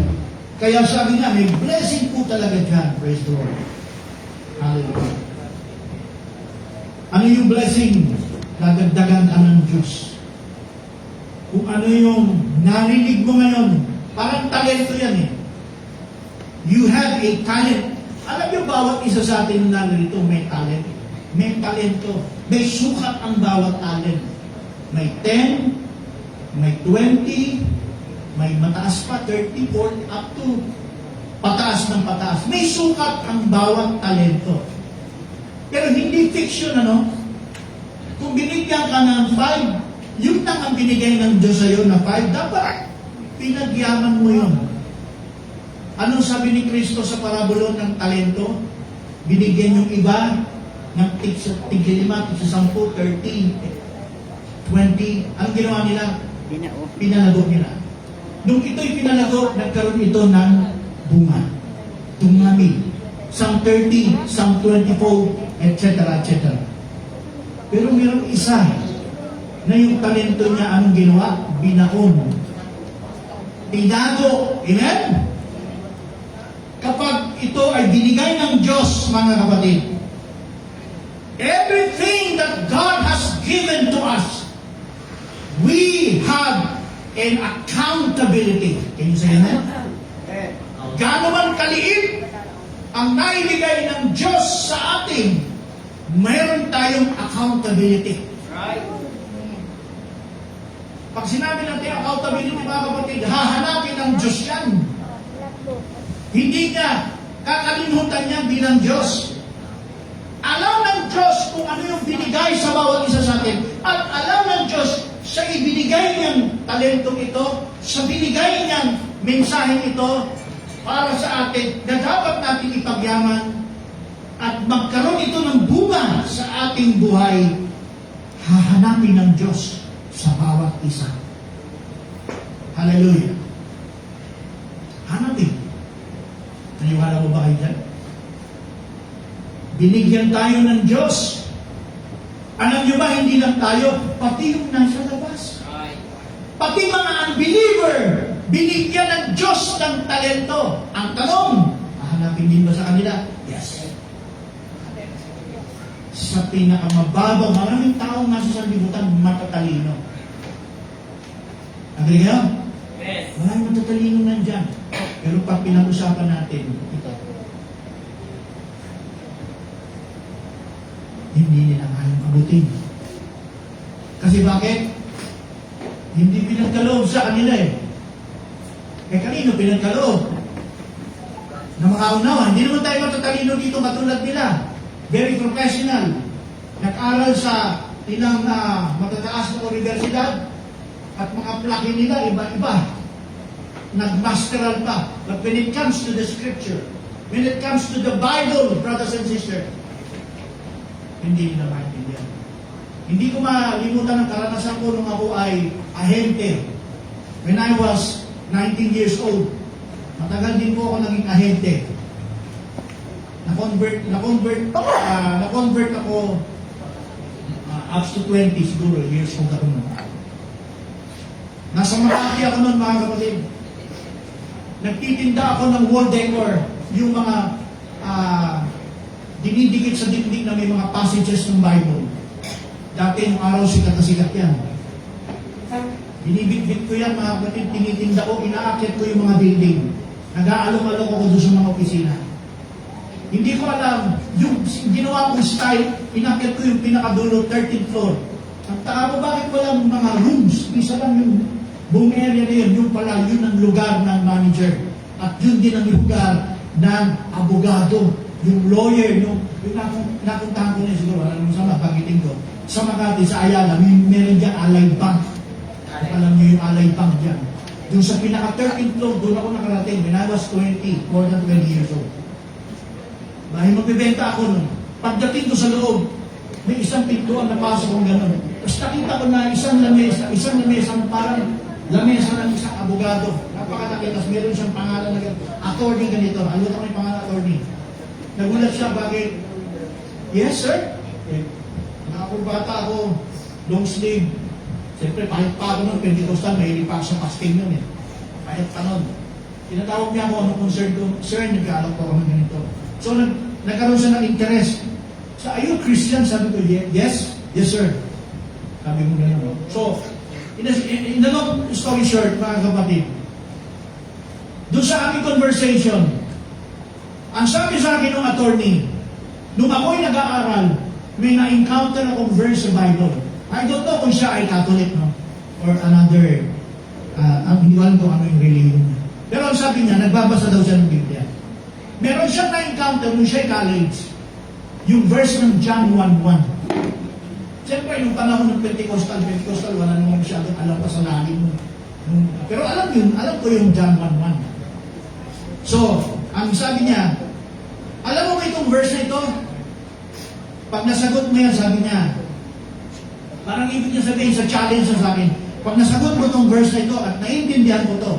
Kaya sabi nga, may blessing po talaga dyan. Praise the Lord. Hallelujah. Ano yung blessing? Dadagdagan ka ng Diyos. Kung ano yung narinig mo ngayon, parang talento yan eh. You have a talent. Alam niyo, bawat isa sa atin na narito may talent. May talento. May sukat ang bawat talent. May 10, may 20, may mataas pa, 30, 40, up to pataas ng pataas. May sukat ang bawat talento. Pero hindi fiction, ano? Kung binigyan ka ng 5, yun lang ang binigay ng Diyos sa'yo na 5, dapat pinagyaman mo yun. Anong sabi ni Kristo sa parabolon ng talento? Binigyan yung iba ng tig-5, tig-10, 30, 20. Anong ginawa nila? Pinalago nila. Nung ito'y pinalago, nagkaroon ito ng bunga. Tumami. Some 30, some 24, etc., etc. Pero mayroong isa na yung talento niya, anong ginawa? Binaon. Tinago. Amen? Kapag ito ay binigay ng Diyos, mga kapatid, everything that God has given to us, we have an accountability. Can you say amen? Gaano man kaliit ang naibigay ng Diyos sa atin, mayroon tayong accountability. Right? Pag sinabi natin accountability, mga kapatid, hahanapin ng Diyos yan. Hindi niya kakalimutan niya bilang Diyos. Alam ng Diyos kung ano yung binigay sa bawat isa sa atin. At alam ng Diyos sa ibinigay niyang talentong ito, sa binigay niyang mensaheng ito para sa atin na dapat natin ipagyaman at magkaroon ito ng bunga sa ating buhay, hahanapin ng Diyos sa bawat isa. Hallelujah. Hanapin. Naniwala mo ba kayo dyan? Binigyan tayo ng Diyos. Alam nyo ba, hindi lang tayo, pati yung nasa labas. Pati mga unbeliever, binigyan ng Diyos ng talento. Ang tanong, hahanapin din ba sa kanila? Yes. Sa pinakamababaw, maraming taong nasa sanlibutan, matatalino. Agree kayo? Yes. Maraming matatalino nandyan. Pero pag pinag-usapan natin, ito, hindi nila kayang abutin. Kasi bakit? Hindi pinagkaloob sa kanila eh. Kanino pinagkaloob? Na makaunawa. Hindi naman tayo matatalino dito katulad nila. Very professional. Nag-aral sa ilang matataas na universidad at mga plaki nila iba-iba. Nag-masteral pa. But when it comes to the scripture, when it comes to the Bible, brothers and sisters, hindi nila maintindihan. Hindi ko malimutan ang karanasan ko nung ako ay ahente. When I was 19 years old, matagal din po ako naging ahente. Na-convert ako up to 20 siguro years old ako nun. Nasa Makati ako nun, mga kapatid. Nagtitinda ako ng wall decor, yung mga dinidikit sa dingding na may mga passages ng Bible. Dati nung araw sikat na sikat yan. Binibitbit ko yan, mga kapatid, tinitinda ko, inaakit ko yung mga building. Nag-aalong-along ako doon sa mga opisina. Hindi ko alam, yung ginawa kong style, inakit ko yung pinakadulo, 13th floor. Ang taka ko, bakit walang mga rooms? Isa lang yung buong area na yun, yung pala, yun ang lugar ng manager. At yun din ang lugar ng abogado, yung lawyer, yung napuntahan ko na siguro, alam mo sa mabagitin ko. Sa Makati, sa Ayala, meron dyan Allied Bank. Alam niyo yung Allied Bank dyan. Yung sa pinaka-13th floor, doon ako nakarating. When I was 20, more than 20 years old. Dahil magbibenta ako nun. Pagdating ko sa loob, may isang pintuan na pasok kong gano'n. Tapos nakita ko na isang lamesa, parang lamesa ng isang abogado. Napakalaki, tapos meron siyang pangalan na gano'n. Attorney ganito. Ano ko yung pangalan attorney? Nagulat siya, bakit? Yes, sir. Nakakurbata ako, long sleeve. Siyempre, pahit pa ako nun, Pentecostal, mahilig pa ako sa pasting nun eh. Pahit pa nun. Tinatawag niya ako, ano concern ko? Sir, nag-aalok ko ako ng ganito. So, nagkaroon siya ng interest. So, are you Christian? Sabi ko, yes. Yes, sir. Sabi ko gano'n. So, in the long story short, mga kapatid, doon sa aming conversation, ang sabi sa akin ng attorney, nung ako'y nag-aaral, may na-encounter akong verse sa Bible. I don't know kung siya ay Catholic, no? Or another, hindi ko alam kung ano yung religion niya. Pero ang sabi niya, nagbabasa daw siya ng Biblia. Meron siyang na-encounter nung siya college. Yung verse ng John 1:1. Siyempre, yung panahon ng Pentecostal, wala naman masyadong alam pa sa lalim. Pero alam ko yung John 1:1. So, ang sabi niya, alam mo ba itong verse na ito? Pag nasagot mo yan, sabi niya, parang ibig niya sabihin sa challenge sa akin, pag nasagot mo itong verse na ito at naiintindihan ko to,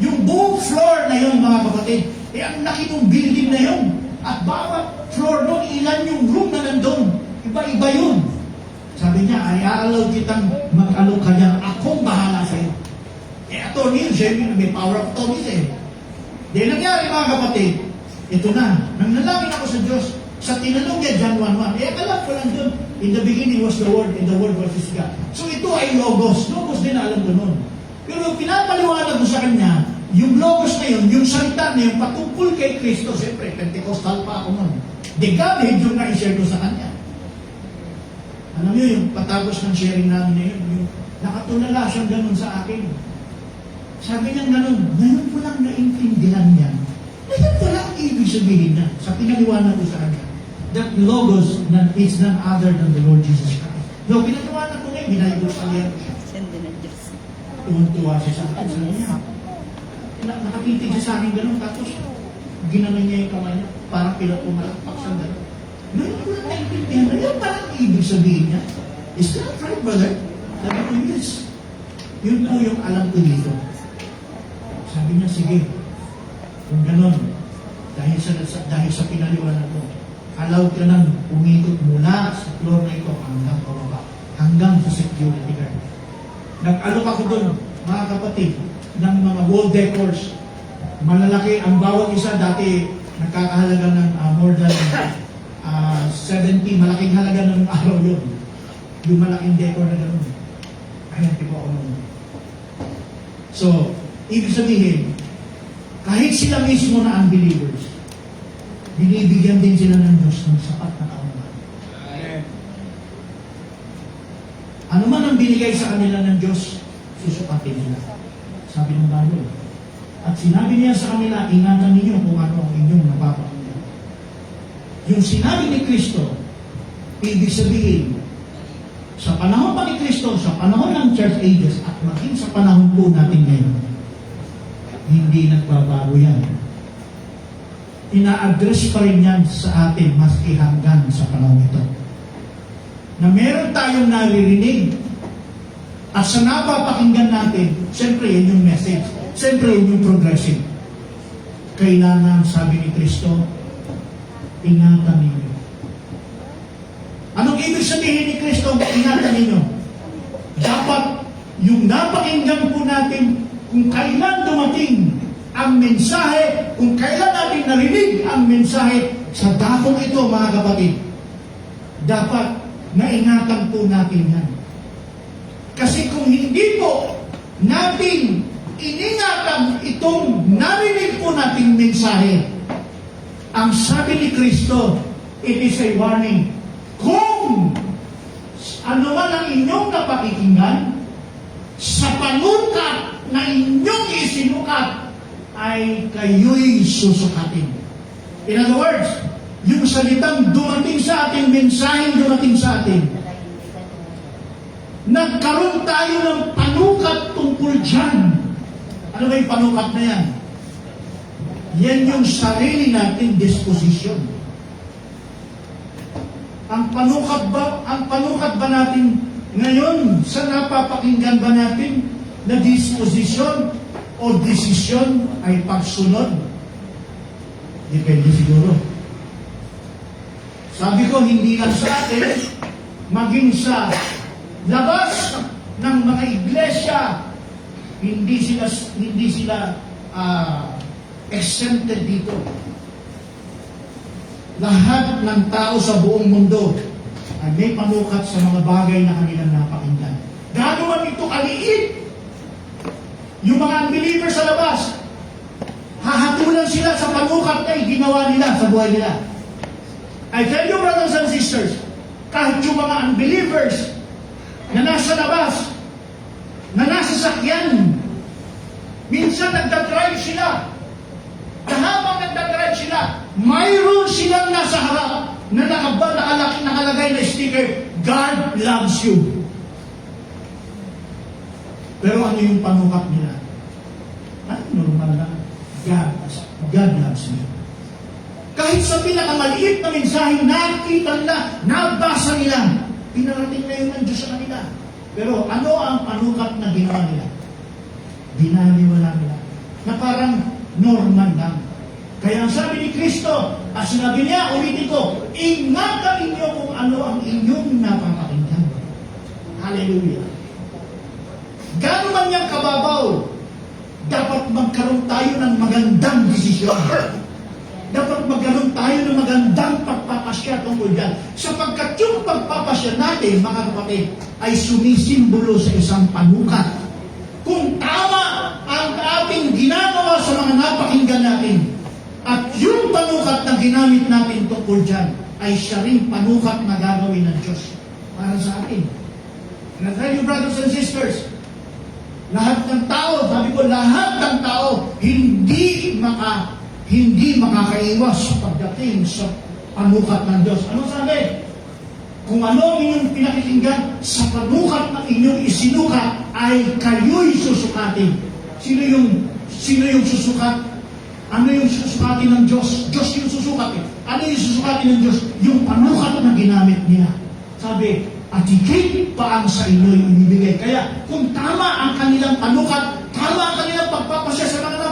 yung buong floor na yun, mga kapatid, ang laki ng building na yun. At bawat floor doon, ilan yung room na nandun. Iba-iba yun. Sabi niya, ay aalaw kitang mag-alok ka niya, akong bahala sa'yo. Attorney yun, siya may power of attorney eh. Di nangyari, mga kapatid, ito na, nanalangin ako sa Diyos, sa tinanong niya, John 1:1, alam ko lang dun, in the beginning was the Word, and the Word was His God. So ito ay Logos. Logos din alam ko nun. Pero pinapaliwanag ko sa kanya, yung Logos na yun, yung salita na yun, patungkol kay Kristo, siyempre, Pentecostal pa ako nun. The Godhead yung na-share ko sa kanya. Alam niyo, yung patapos ng sharing namin na yun, yung nakatulala siyang ganun sa akin. Sabi niya ganun, ngayon ko lang naintindihan niya. Ngayon ko lang ibig sabihin niya, sa pinaliwanag ko sa kanya, that Logos is none other than the Lord Jesus Christ. No, pinaliwanag ko ngayon, binayos sa liyan ko siya. Sende na Diyos. Tuwan-tuwa siya sa akin. Sabi niya, nakatitig siya sa akin gano'n, tapos ginanon niya yung kamay niya, parang pinatumalakpak siya gano'n. Ngayon ko lang naintindihan na yan, parang ibig sabihin niya. Is that right, brother? Sabi ko, yes. Yun po yung alam ko dito. Sabi niya, sige, kung ganon, dahil sa pinaliwanag ko, allowed ka nang umikot mula sa floor na ito hanggang pababa, hanggang sa security guard. Nag-alok ako doon, mga kapatid, ng mga wall decors. Malalaki, ang bawat isa dati nagkakahalaga ng more than 70, malaking halaga ng araw yun. Yung malaking decor na gano'n. Ayan, tipo ako nun. So, ibig sabihin, kahit sila mismo na unbelievers, binibigyan din sila ng Diyos ng sapat na kaunahan. Ano man ang binigay sa kanila ng Diyos, susukatin nila. Sabi ng Bible. At sinabi niya sa kanila, ingatan ninyo kung ano ang inyong napapakinggan. Yung sinabi ni Kristo, ibig sabihin, sa panahon pa ni Kristo, sa panahon ng church ages, at maging sa panahon po natin ngayon, hindi nagbabago yan. Ina-address pa rin yan sa atin maski hanggang sa panahon ito. Na meron tayong naririnig at sa napapakinggan natin, siyempre yan yung message, siyempre yan yung progressive. Kailangan, sabi ni Kristo, ingatan ninyo. Anong ibig sabihin ni Kristo, ingatan ninyo? Dapat yung napakinggan po natin, kung kailan dumating ang mensahe, kung kailan natin narinig ang mensahe sa dakong ito, mga kapatid, dapat naingatan po natin yan. Kasi kung hindi po natin iningatan itong narinig po nating mensahe, ang sabi ni Kristo, it is a warning. Kung ano man ang inyong napakikinggan, sa panukat na inyong isinukat, ay kayo'y susukatin. In other words, yung salitang dumating sa atin, mensaheng dumating sa atin, nagkaroon tayo ng panukat tungkol dyan. Ano ba yung panukat na yan? Yan yung sarili natin disposition. Ang panukat ba natin ngayon sa napapakinggan ba natin na disposition o desisyon ay pagsunod? Depende siguro. Sabi ko, hindi lang sa atin, maging sa labas ng mga iglesia, hindi sila exempted dito. Lahat ng tao sa buong mundo ay may panukat sa mga bagay na kanilang napakinggan. Gaano man ito kaliit, yung mga unbelievers sa labas, hahatulan sila sa panukat na ginawa nila sa buhay nila. I tell you, brothers and sisters, kahit yung mga unbelievers na nasa labas, na nasa sakyan, minsan nagdadrive sila. Na habang nagdadrive sila, mayroon silang nasa harap na nakalagay na sticker, God loves you. Pero ano yung panukat nila? Ay, normal lang. God loves me. Kahit sa pinakamaliit na mensaheng nakita nila, nabasa nila, pinarating na yun ng Diyos sa kanila. Pero ano ang panukat na ginawa nila? Binaliwala nila. Na parang normal lang. Kaya ang sabi ni Kristo, at sinabi niya, ulitin ko, ingatan ninyo kung ano ang inyong napapakinggan. Hallelujah. Gano'n man niyang kababaw, dapat magkaroon tayo ng magandang desisyon. Dapat magkaroon tayo ng magandang pagpapasya tungkol dyan. Sapagkat yung pagpapasya natin, mga kapatid, ay sumisimbolo sa isang panukat. Kung tama ang ating ginagawa sa mga napakinggan natin, at yung panukat na ginamit natin tungkol dyan, ay siya rin panukat na gagawin ng Diyos para sa atin. And I tell you, brothers and sisters, lahat ng tao, sabi ko, lahat ng tao, hindi makakaiwas pagdating sa panukat ng Diyos. Ano sabi? Kung ano ang inyong pinakikinggan, sa panukat ng inyong isinukat, ay kayo'y susukatin. Sino yung susukat? Ano yung susukatin ng Diyos? Diyos yung susukatin. Ano yung susukatin ng Diyos? Yung panukat na ginamit niya. Sabi, at higit pa ang sa inyo'y ibibigay. Kaya kung tama ang kanilang panukat, tama ang kanilang pagpapasya sa mga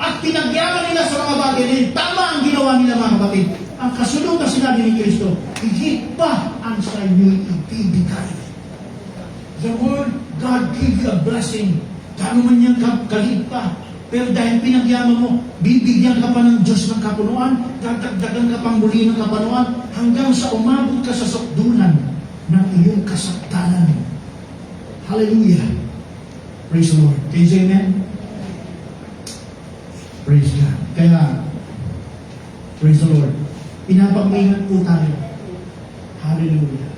at pinagyaman nila sa mga bagay na yun. Tama ang ginawa nila, mga kapatid. Ang kasunod na sinabi ni Kristo, higit pa ang sa inyo'y ibibigay. The word God give you a blessing. Kano man niyang kalit pa. Pero dahil pinagyaman mo, bibigyan ka pa ng Diyos ng kapunuan, dadagdagan ka pang muli ng kapunuan, hanggang sa umabot ka sa sukdulan ng iyong kasaktanan. Hallelujah. Praise the Lord. Can you say amen? Praise God. Kaya, praise the Lord. Pinapag-ingat po tayo. Hallelujah.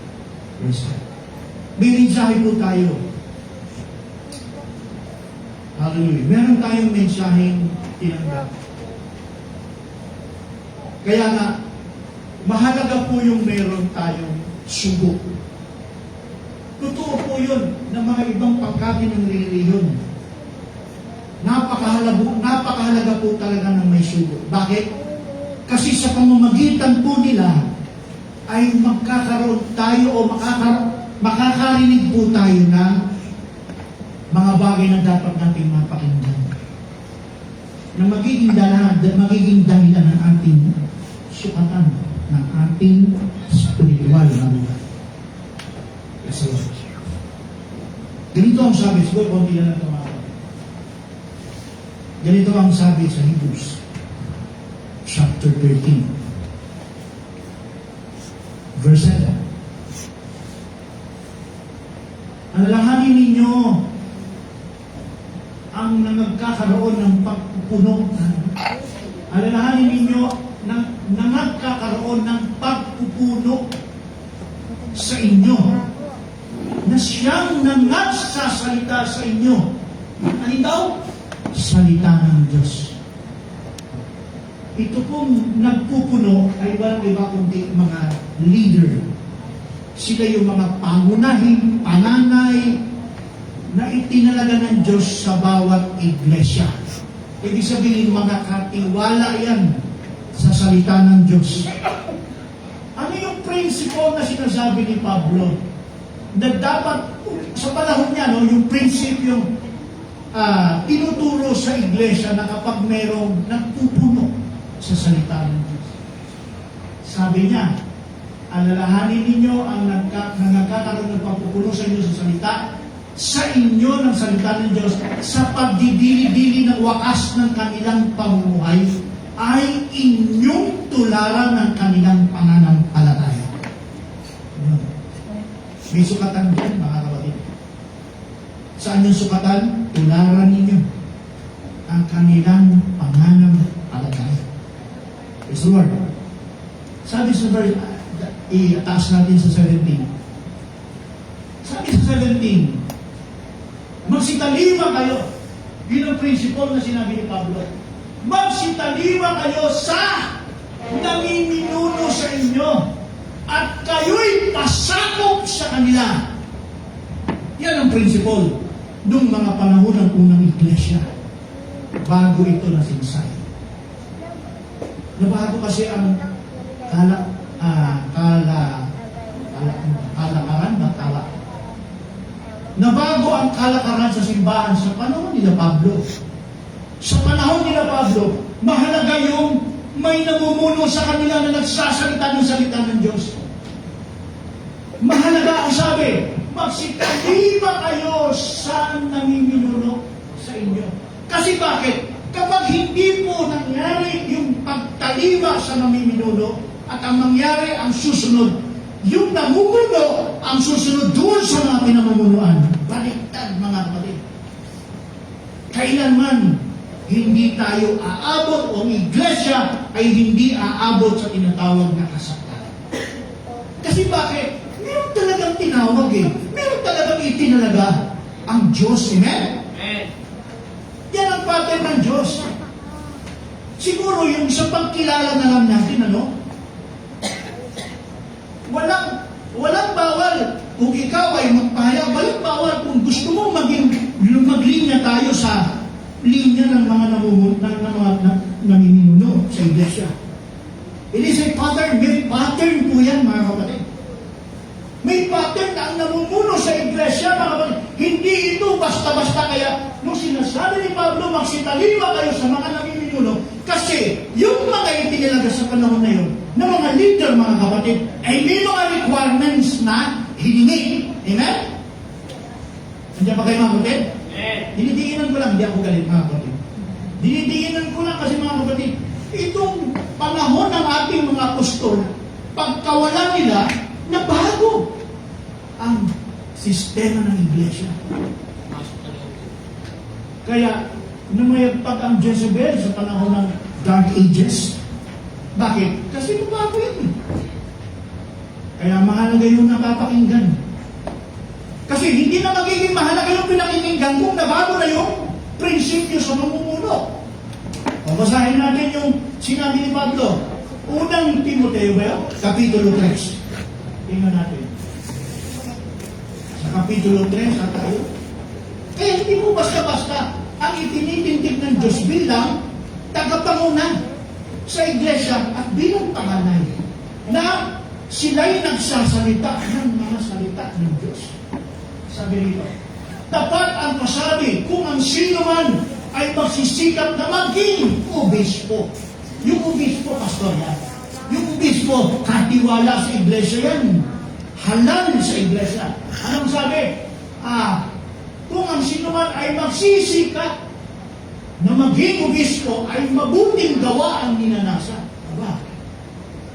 Praise God. May mensahe po tayo. Hallelujah. Meron tayong mensaheng tinanggap. Kaya nga, mahalaga po yung meron tayong sugo. Totoo po yun ng mga ibang pagkain ng reliyon. Napakahalaga po talaga ng may sugo. Bakit? Kasi sa pamamagitan po nila ay magkakaroon tayo o makakarinig po tayo ng mga bagay na dapat nating mapakinggan. Na magiging dahilan ng ating sukatan, ng ating spiritual na buhay. Yes, Lord. Ganito ang sabi, siguro konti na lang ito mga kapatid. Ganito ang sabi sa Hebrews chapter 13 verse 7. Alalahanin ninyo ang nagkakaroon ng pagpupuno. Alalahanin ninyo na nagkakaroon ng pagpupuno sa inyo, na siyang nagsasalita sa inyo. Ano daw? Salita ng Diyos. Ito pong nagpupuno ay walang iba kundi mga leader. Sila yung mga pangunahing pananay na itinalaga ng Diyos sa bawat iglesia. Ibig sabihin, mga katiwala yan sa salita ng Diyos. Ano yung principle na sinasabi ni Pablo? Na dapat, sa panahon niya, no, yung prinsipyong tinuturo sa iglesia na kapag merong nagpupuno sa salita ng Diyos. Sabi niya, alalahanin ninyo ang nagkakaroon ng pagpupuno sa inyo sa salita, sa inyo ng salita ng Diyos, sa pagdidili-dili ng wakas ng kanilang pamumuhay, ay inyong tularan ng kanilang pananampalataya. May sukatan dyan, mga kapatid. Saan yung sukatan? Tularan ninyo ang kanilang pananampalataya. Praise the Lord. Sabi sa verse, i-attach natin sa 17. Sabi sa 17, magsitalima kayo. Yun ang principle na sinabi ni Pablo. Magsitalima kayo sa namiminuno sa inyo at kayo'y pasakop sa kanila. Yan ang principle ng mga panahon ng unang iglesia bago ito nasinsay. Nabago kasi ang nabago ang kalakaran sa simbahan sa panahon nila Pablo. Sa panahon nila Pablo, mahalaga yung may namumuno sa kanila na nagsasalita ng salita ng Diyos. Mahalaga ang sabi, magsitalima kayo sa namiminuno sa inyo. Kasi bakit? Kapag hindi po nangyari yung pagtalima sa namiminuno at ang mangyari ang susunod, yung namumuno ang susunod doon sa mga pinamumunuan. Baliktad, mga kapatid. Kailanman hindi tayo aabot o ang iglesia ay hindi aabot sa tinatawag na kasaktanan. Kasi bakit? Meron talagang tinawag eh. Meron talagang itinalaga ang Diyos. Amen? Yan ang pattern ng Diyos. Siguro yung sa pagkilala na lang natin, walang bawal kung ikaw ay magpahayag, walang bawal kung gusto mo maglinya tayo sa linya ng mga namiminuno sa iglesia. It is a pattern. May pattern po yan, mga kapatid. May pattern na ang namumuno sa iglesia, mga kapatid. Hindi ito basta-basta. Kaya nung sinasabi ni Pablo, magsitalima kayo sa mga namiminuno Kasi yung mga itinilaga sa panahon na yun, na mga leader, mga kapatid, ay may mga requirements na hiningi. Amen? Nandiyan ba kayo mga kapatid? Dinidiinan ko lang, hindi ako galit mga kapatid. Dinidiinan ko lang kasi mga kapatid, itong panahon ng ating mga apostol, pagkawala nila, nabago ang sistema ng iglesia. Kaya, numayagpag ang Jezebel sa panahon ng Dark Ages. Bakit? Kasi nabago yun. Kaya mahalaga yung napapakinggan. Kasi hindi na magiging mahalaga yung pinakikinggan kung nabago na yung prinsipyo sa mamumuno. O basahin natin yung sinabi ni Pablo. Unang Timoteo ba yun? Kapitulo 3. Tingnan natin. Sa Kapitulo 3, sa tayo. Hindi mo basta-basta ang itinitindig ng Diyos bilang tagapanguna sa iglesia at bilang panganay na sila'y nagsasalita ng mga salita ng Diyos. Sabi nito, dapat ang pasabi kung ang sino man ay magsisikap na maging obispo. Yung obispo, pastor yan. Yung obispo, katiwala sa iglesia yan. Halal sa iglesia. Anong sabi? Kung ang sino man ay magsisikap na maging obispo ay mabuting gawa ang ninanasa. Aba,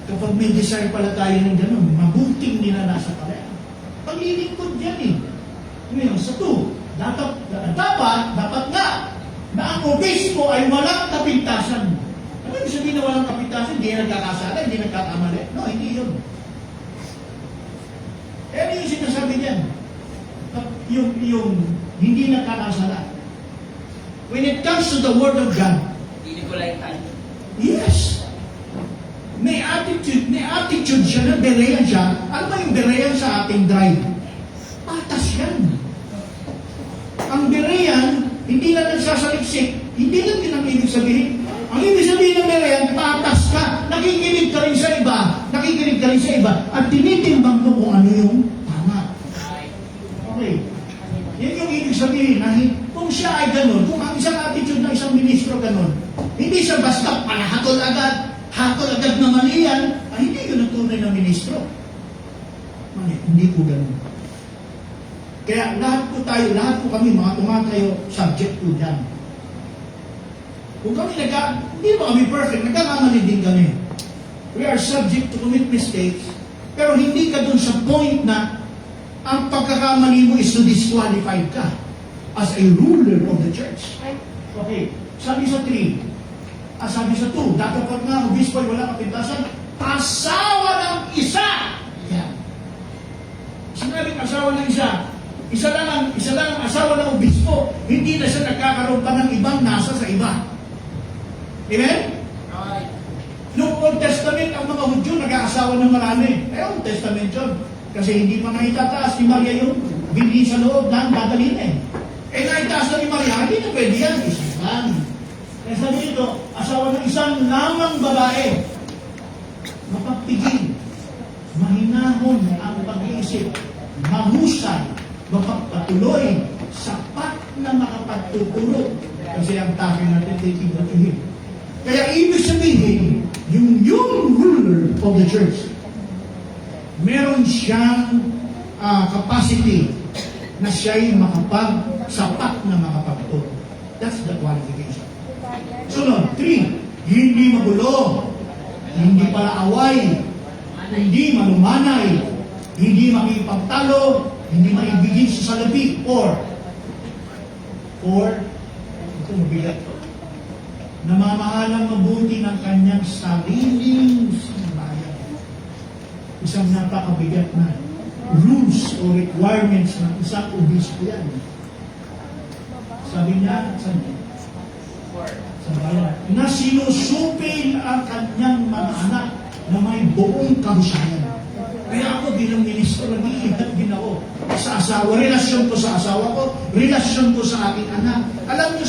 kapag may desire pala tayo ng ganun, mabuting ninanasa pala. Paglilingkod yan eh. Ngayon, sa to, dapat nga na ang obispo ay walang kapintasan. Ano yung sabihin na walang kapintasan? Hindi nagkakasala, hindi nagkakamali. No, hindi yun. Ano yung sinasabi niyan? Yung hindi nagkakasala. When it comes to the Word of God, yes, may attitude siya na berean siya. Ano ba yung berean sa ating drive? Patas yan. Ang berean, hindi lang nagsasaliksik, hindi lang din ang ibig sabihin. Ang ibig sabihin ng berean, patas ka, nakikinig ka rin sa iba, at tinitimbang mo kung ano yung tama. Okay. Yan yung ibig sabihin na kung siya ay ganun, kung ang isang attitude ng isang ministro ganun, hindi siya basta hatol agad na mali yan, hindi yun ang tunay na ministro. Mali, hindi po ganun. Kaya lahat po kami mga tumatayo, subject to yan. Kung kami hindi ba kami perfect, nagkakamali din kami. We are subject to commit mistakes, pero hindi ka dun sa point na ang pagkakamali mo is to disqualified ka as a ruler of the church. Okay, sabi sa 3, sabi sa 2, dapat nga obispo ay wala kapintasan, asawa ng isa. Yan. Sinabing asawa ng isa, isa lang ang asawa ng obispo, hindi na siya nagkakaroon pa ng ibang nasa sa iba. Amen? Right. Noong Old Testament, ang mga Hudyo nag-aasawa ng marami. Old Testament yun. Kasi hindi pa naitataas ni Maria yung bili sa loob ng dadalhin naitaas na ni Maria, hindi na pwede yan. Isang. Kaya sabi dito, asawa ng isang lamang babae. Mapagpigil. Mahinahon ang pag-iisip. Mahusay. Mapagpatuloy. Sapat na makapagtuturo. Kasi ang topic natin, taking what you hear. Kaya ibig sabihin, yung ruler of the church, meron siyang capacity na siya'y sapat na makapagturo. That's the qualification. Sunod, 3, hindi magulo, hindi palaaway, hindi malumanay, hindi makipagtalo, hindi maibigin sa salapi, or ito mabigat to, namamahalang mabuti ng kanyang sariling sambayan. Isang napakabigat na rules o requirements ng isang obispo yan. Sabi niya, sa bayan, na sinusupil ang kanyang mga anak na may buong kahusayan. Kaya ako bilang ministro, nag-iingat din ako sa asawa, relasyon ko sa asawa ko, relasyon ko sa aking anak. Alam niyo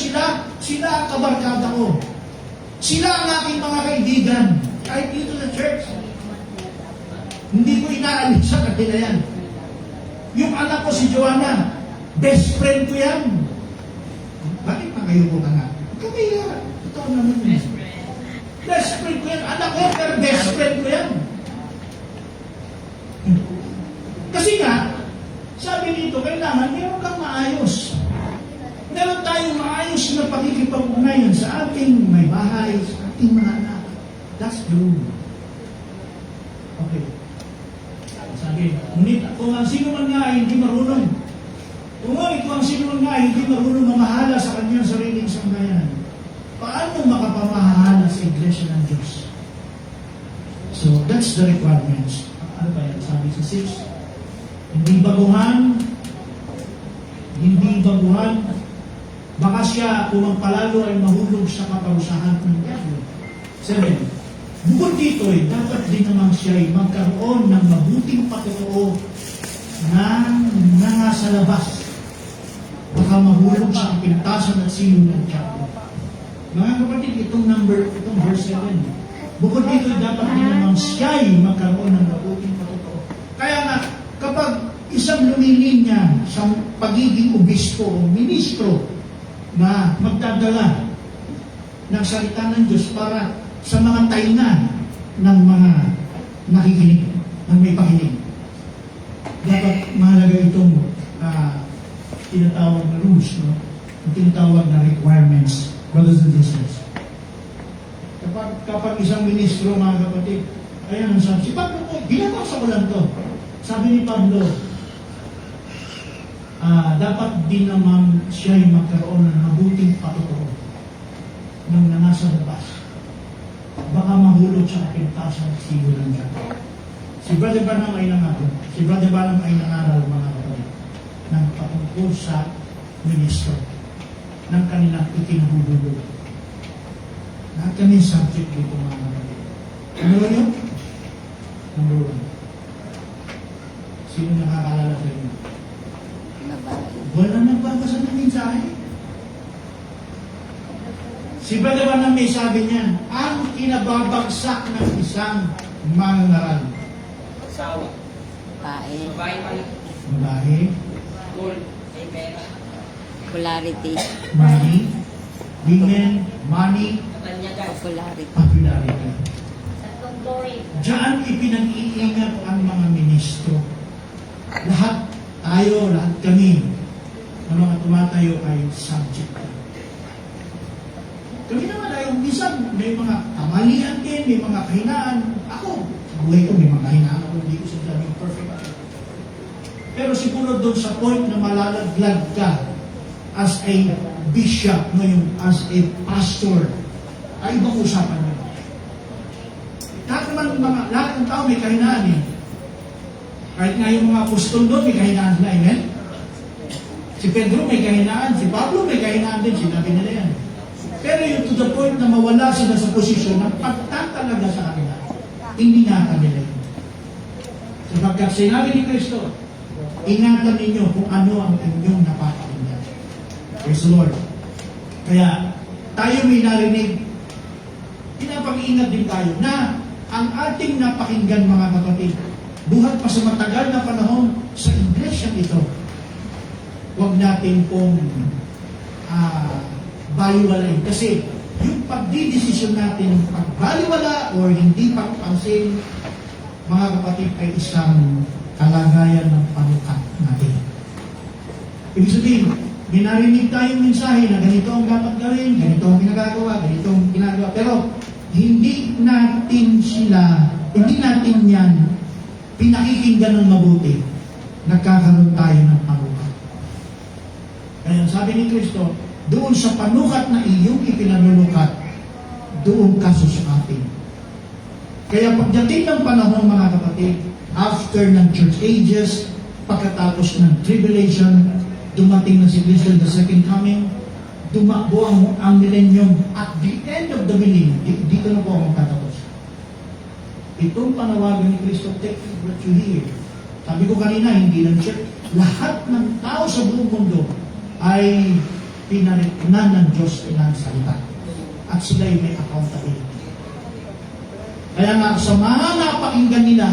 sila ang kabarkada ko. Sila ang aking mga kaibigan. Kahit dito sa church, hindi ko inaalis sa kanila yan. Yung anak ko si Joanna, best friend ko yan. Bakit mga kayo po ka nga? Kami, ito naman yun. Best friend ko yan. Anak ko yan, pero best friend ko yan. Kasi nga, sabi dito, kailangan meron kang maayos. Meron tayong maayos na pakikipag-ugnayan sa ating may bahay, sa ating mga anak. That's the rule. Okay. Sabi, ngunit kung ang sino man nga ay hindi marunong, kung ang sino man nga ay hindi marunong mamahala sa kanyang sariling sambayanan, paano makapamahala sa Iglesia ng Diyos? So, that's the requirements. Ano ba yan? Sabi sa 6, hindi baguhan, baka siya kung magpalalo ay mahulog sa kaparusahan ng diablo. 7, bukod dito dapat din naman siya ay magkaroon ng mabuting patutuo na nasa labas. Baka mahulog sa kapintasan at sino ng diablo. Mga kapatid, itong verse 7, bukod dito dapat din naman siya ay magkaroon ng mabuting patutuo. Kaya nga, kapag isang lumilinya sa pagiging obispo o ministro na magdadala ng salita ng Diyos para sa mga tainga ng mga nakikinig, ng may pakinig. Dapat mahalaga itong tinatawag na rules, no? Yung tinatawag na requirements, brothers and sisters. Kapag isang ministro, mga kapatid, ayan ang sabi, si Pablo po, ginabasa ko lang to. Sabi ni Pablo, dapat din naman siya ay magkaroon ng mabuting patutuo nung nasa labas. Baka mahulog sa kapintasan at sigo ng diablo. Si Brother Branham ay nangaral, mga kapatid, ng patungkol sa ministro ng kanilang itinahululo. Lahat kami subject dito, mga kapatid. Ano yun? Number 1. Sino nakakalala sa inyo? Babae. Wala nagbabasa ng mensahe. Si Brother Branham may sabi niyan, ang kinababagsak ng isang mangangaral. Babae. Babae, Popularity. money, women, money, Popularity. popularity. Diyan ipinag-iingat ang mga ministro. Lahat tayo, lahat kami, ng mga tumatayo ay subject. Kami naman ay minsan may mga kamalian din, may mga kahinaan. Ako, sa buhay ko may mga kahinaan ako, hindi ko sinasabing perfect. Pero siguro doon sa point na malalaglag ka as a bishop, ngayon as a pastor, ay ibang usapan yun. Lahat ng tao may kahinaan eh. Kahit nga yung mga apostol doon, may kahinaan sila, amen? Si Pedro may kahinaan, si Pablo may kahinaan din, sinabi nila yan. Pero yung to the point na mawala sila sa posisyon ng pagtatalaga sa kanila, hindi nga kanila yun. Sapagkat sinabi ni Kristo, ingatan ninyo kung ano ang inyong napapakinggan. Praise the Lord. Kaya, tayo may narinig, pinapag-iingat din tayo na ang ating napakinggan, mga kapatid, buhat pa sa matagal na panahon sa iglesia ito, huwag natin pong baliwalain. Kasi yung pagdidesisyon natin, pagbaliwala o hindi pagpansin, mga kapatid, ay isang kalagayan ng panukat natin. Ibig sabihin, may narinig tayong mensahe na ganito ang dapat gawin, ganito ang ginagawa, ganito ang ginagawa. Pero hindi natin yan pinakikinggan ng mabuti. Nagkakaroon tayo ng panukat. Kaya sabi ni Kristo, doon sa panukat na iyong ipinanulukat, doon ka susukatin. Kaya pagdating ng panahon, mga kapatid, after ng church ages, pagkatapos ng tribulation, dumating na si Kristo the second coming, dumakbo ang millennium. At the end of the millennium, dito na po ako magtatapos. Itong panawagan ni Kristo, take what you hear. Sabi ko kanina, hindi lang church, lahat ng tao sa buong mundo ay pinariknan ng Diyos ilang salita. At sila ay may accountability. Kaya nga, sa mga napakinggan nila,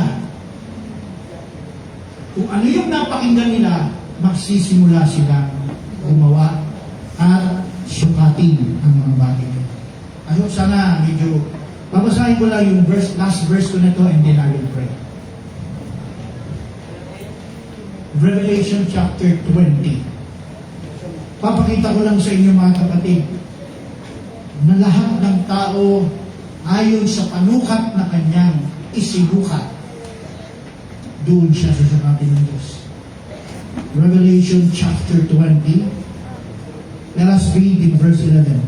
kung ano yung napakinggan nila, magsisimula silang gumawa at sukatin ang mga bagay. I hope sana medyo Babasahin ko lang yung last verse ko na to and then I will pray. Revelation chapter 20. Papakita ko lang sa inyo mga kapatid na lahat ng tao ayon sa panukat na kanyang isinukat, doon siya sasapatin ng Diyos. Revelation chapter 20. Let us read in verse 11.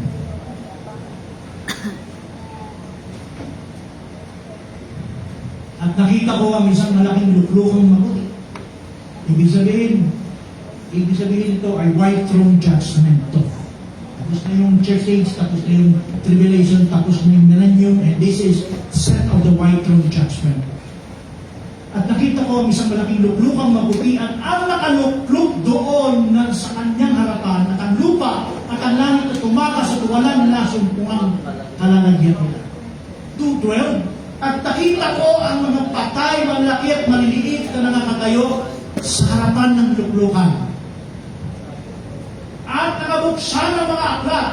At nakita ko ang isang malaking luklukang maputi. Ibig sabihin ito ay white throne judgment to. Tapos na yung church age, tapos na yung tribulation, tapos na yung millennium, and this is set of the white throne judgment. At nakita ko ang isang malaking luklukang maputi at ang nakalukluk doon na sa kanyang harapan at ang lupa at ang langit at tumakas at walang nasumpungang kalalagyan nila. 2:12. At nakita ko ang mga patay, malaki at maliliit na nakatayo sa harapan ng luklukan. At nakabuksan ang mga aklat.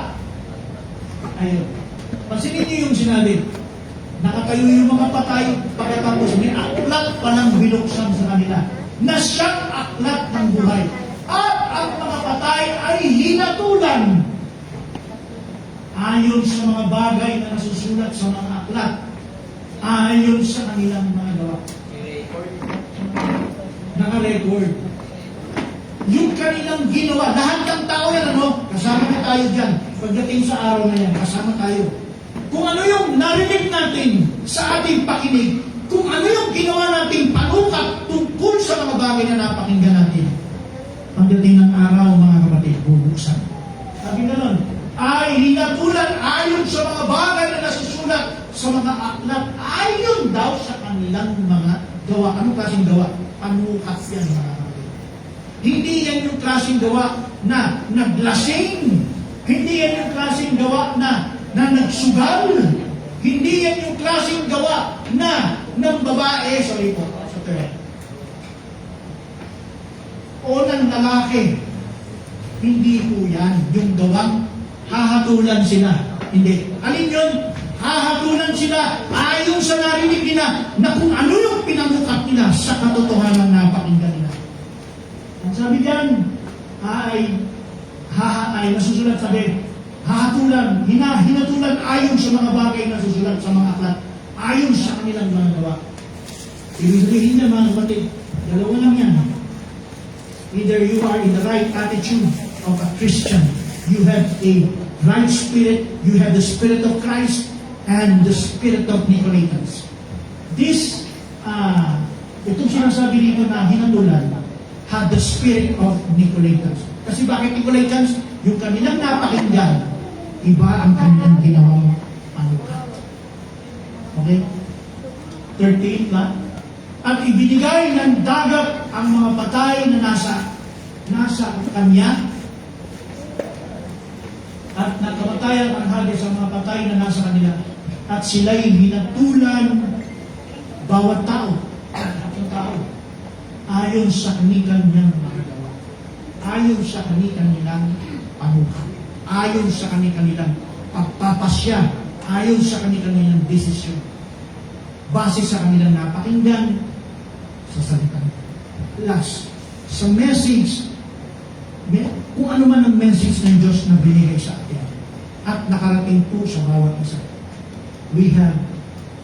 Ayun. Pansinin niyo yung sinabi. Nakatayo yung mga patay, pagkatapos may aklat palang binuksan sa kanila na siyang aklat ng buhay. At ang mga patay ay hinatulan ayon sa mga bagay na nasusulat sa mga aklat, ayon sa kanilang mga gawa. Naka-record. Yung kanilang ginawa, lahat ng tao yan, kasama na tayo dyan. Pagdating sa araw na yan, kasama tayo. Kung ano yung narinig natin sa ating pakinig, kung ano yung ginawa nating panukat tungkol sa mga bagay na napakinggan natin, pagdating ng araw, mga kapatid, bubuksan. Sabi na nun, ay hinatulan ayon sa mga bagay na nasusulat sa mga aklat, ayon daw sa kanilang mga gawa. Anong klaseng gawa? Panukat yan, mga kapatid. Hindi yan yung klaseng gawa na naglasing. Hindi yan yung klaseng gawa na nagsugal. Hindi yan yung klaseng gawa na ng babae, sorry po, sa term. O ng lalaki. Hindi po yan yung gawang hahatulan sila. Hindi. Alin yun? Hahatulan sila ayon sa narinig nila na kung ano yung pinamukat nila sa katotohanan na napakinggan nila. Ang sabi diyan ay nasusulat, sabi, hahatulan, hinatulan ayon sa mga bagay na susulat sa mga aklat, ayon sa kanilang mga gawa. Ibig sabihin niya, mga kapatid, dalawa lang yan. Either you are in the right attitude of a Christian, you have a right spirit, you have the spirit of Christ, and the spirit of Nicolaitans. Itong sinasabi dito na hinatulan, had the spirit of Nicolaitans. Kasi bakit Nicolaitans? Yung kanilang napakinggan, iba ang kanilang ginawang panukat. Okay? 38 lang. At ibinigay ng dagat ang mga patay na nasa kanya, at nakamatayan ang Hades ang mga patay na nasa kanila, at sila'y hinatulan bawat tao, ayon sa kanilang mga gawa, ayon sa kanilang panukat, ayon sa kanilang pagpapasya, ayon sa kanilang desisyon, base sa kanilang napakinggan sa salita. Last, sa message, kung ano man ang message ng Diyos na binigay sa atin at nakarating po sa bawat isa, we have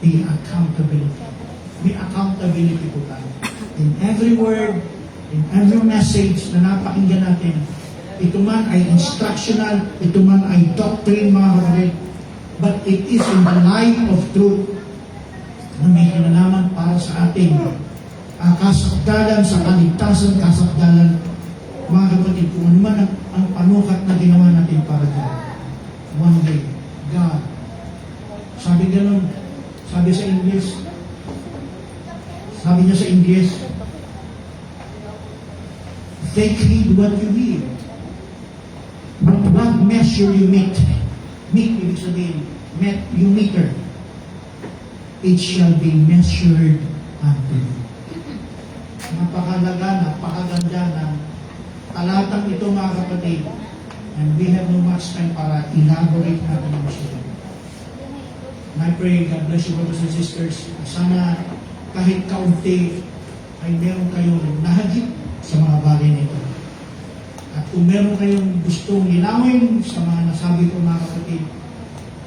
the accountability. May accountability po tayo. In every word, in every message na napakinggan natin, ito man ay instructional, ito man ay doctrine, mga kapatid, but it is in the light of truth na may kinalaman para sa ating kasakdalan, sa kaligtasan, kasakdalan, mga kapatid, kung ano man ang panukat na ginawa natin para dyan. One day, God, sabi ganun, sabi sa English, sabi niya sa English, take heed what you hear. But what measure you meet, ibig sabihin, you meter, it shall be measured unto you. Napakalaga, napakaganda ng talatang ito, mga kapatid. And we have no much time para elaborate natin ang masyadong. And I pray, God bless you, brothers and sisters. Sana kahit kaunti ay meron kayong nahagip sa mga bagay nito. At kung meron kayong gustong linawin sa mga nasabi ko mga kapatid,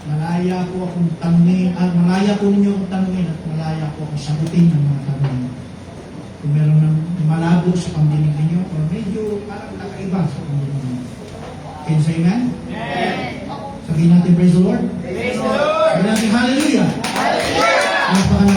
malaya po akong tanungin, at malaya po ninyo akong tanungin at malaya po akong sagutin ng mga tanong. Kung meron ng malabo sa pamdinig ninyo o medyo parang kakaiba sa pamdinig ninyo. Can you say amen? Amen. Sabihin natin, praise the Lord. Praise the Lord. Sabihin natin, hallelujah. Hallelujah.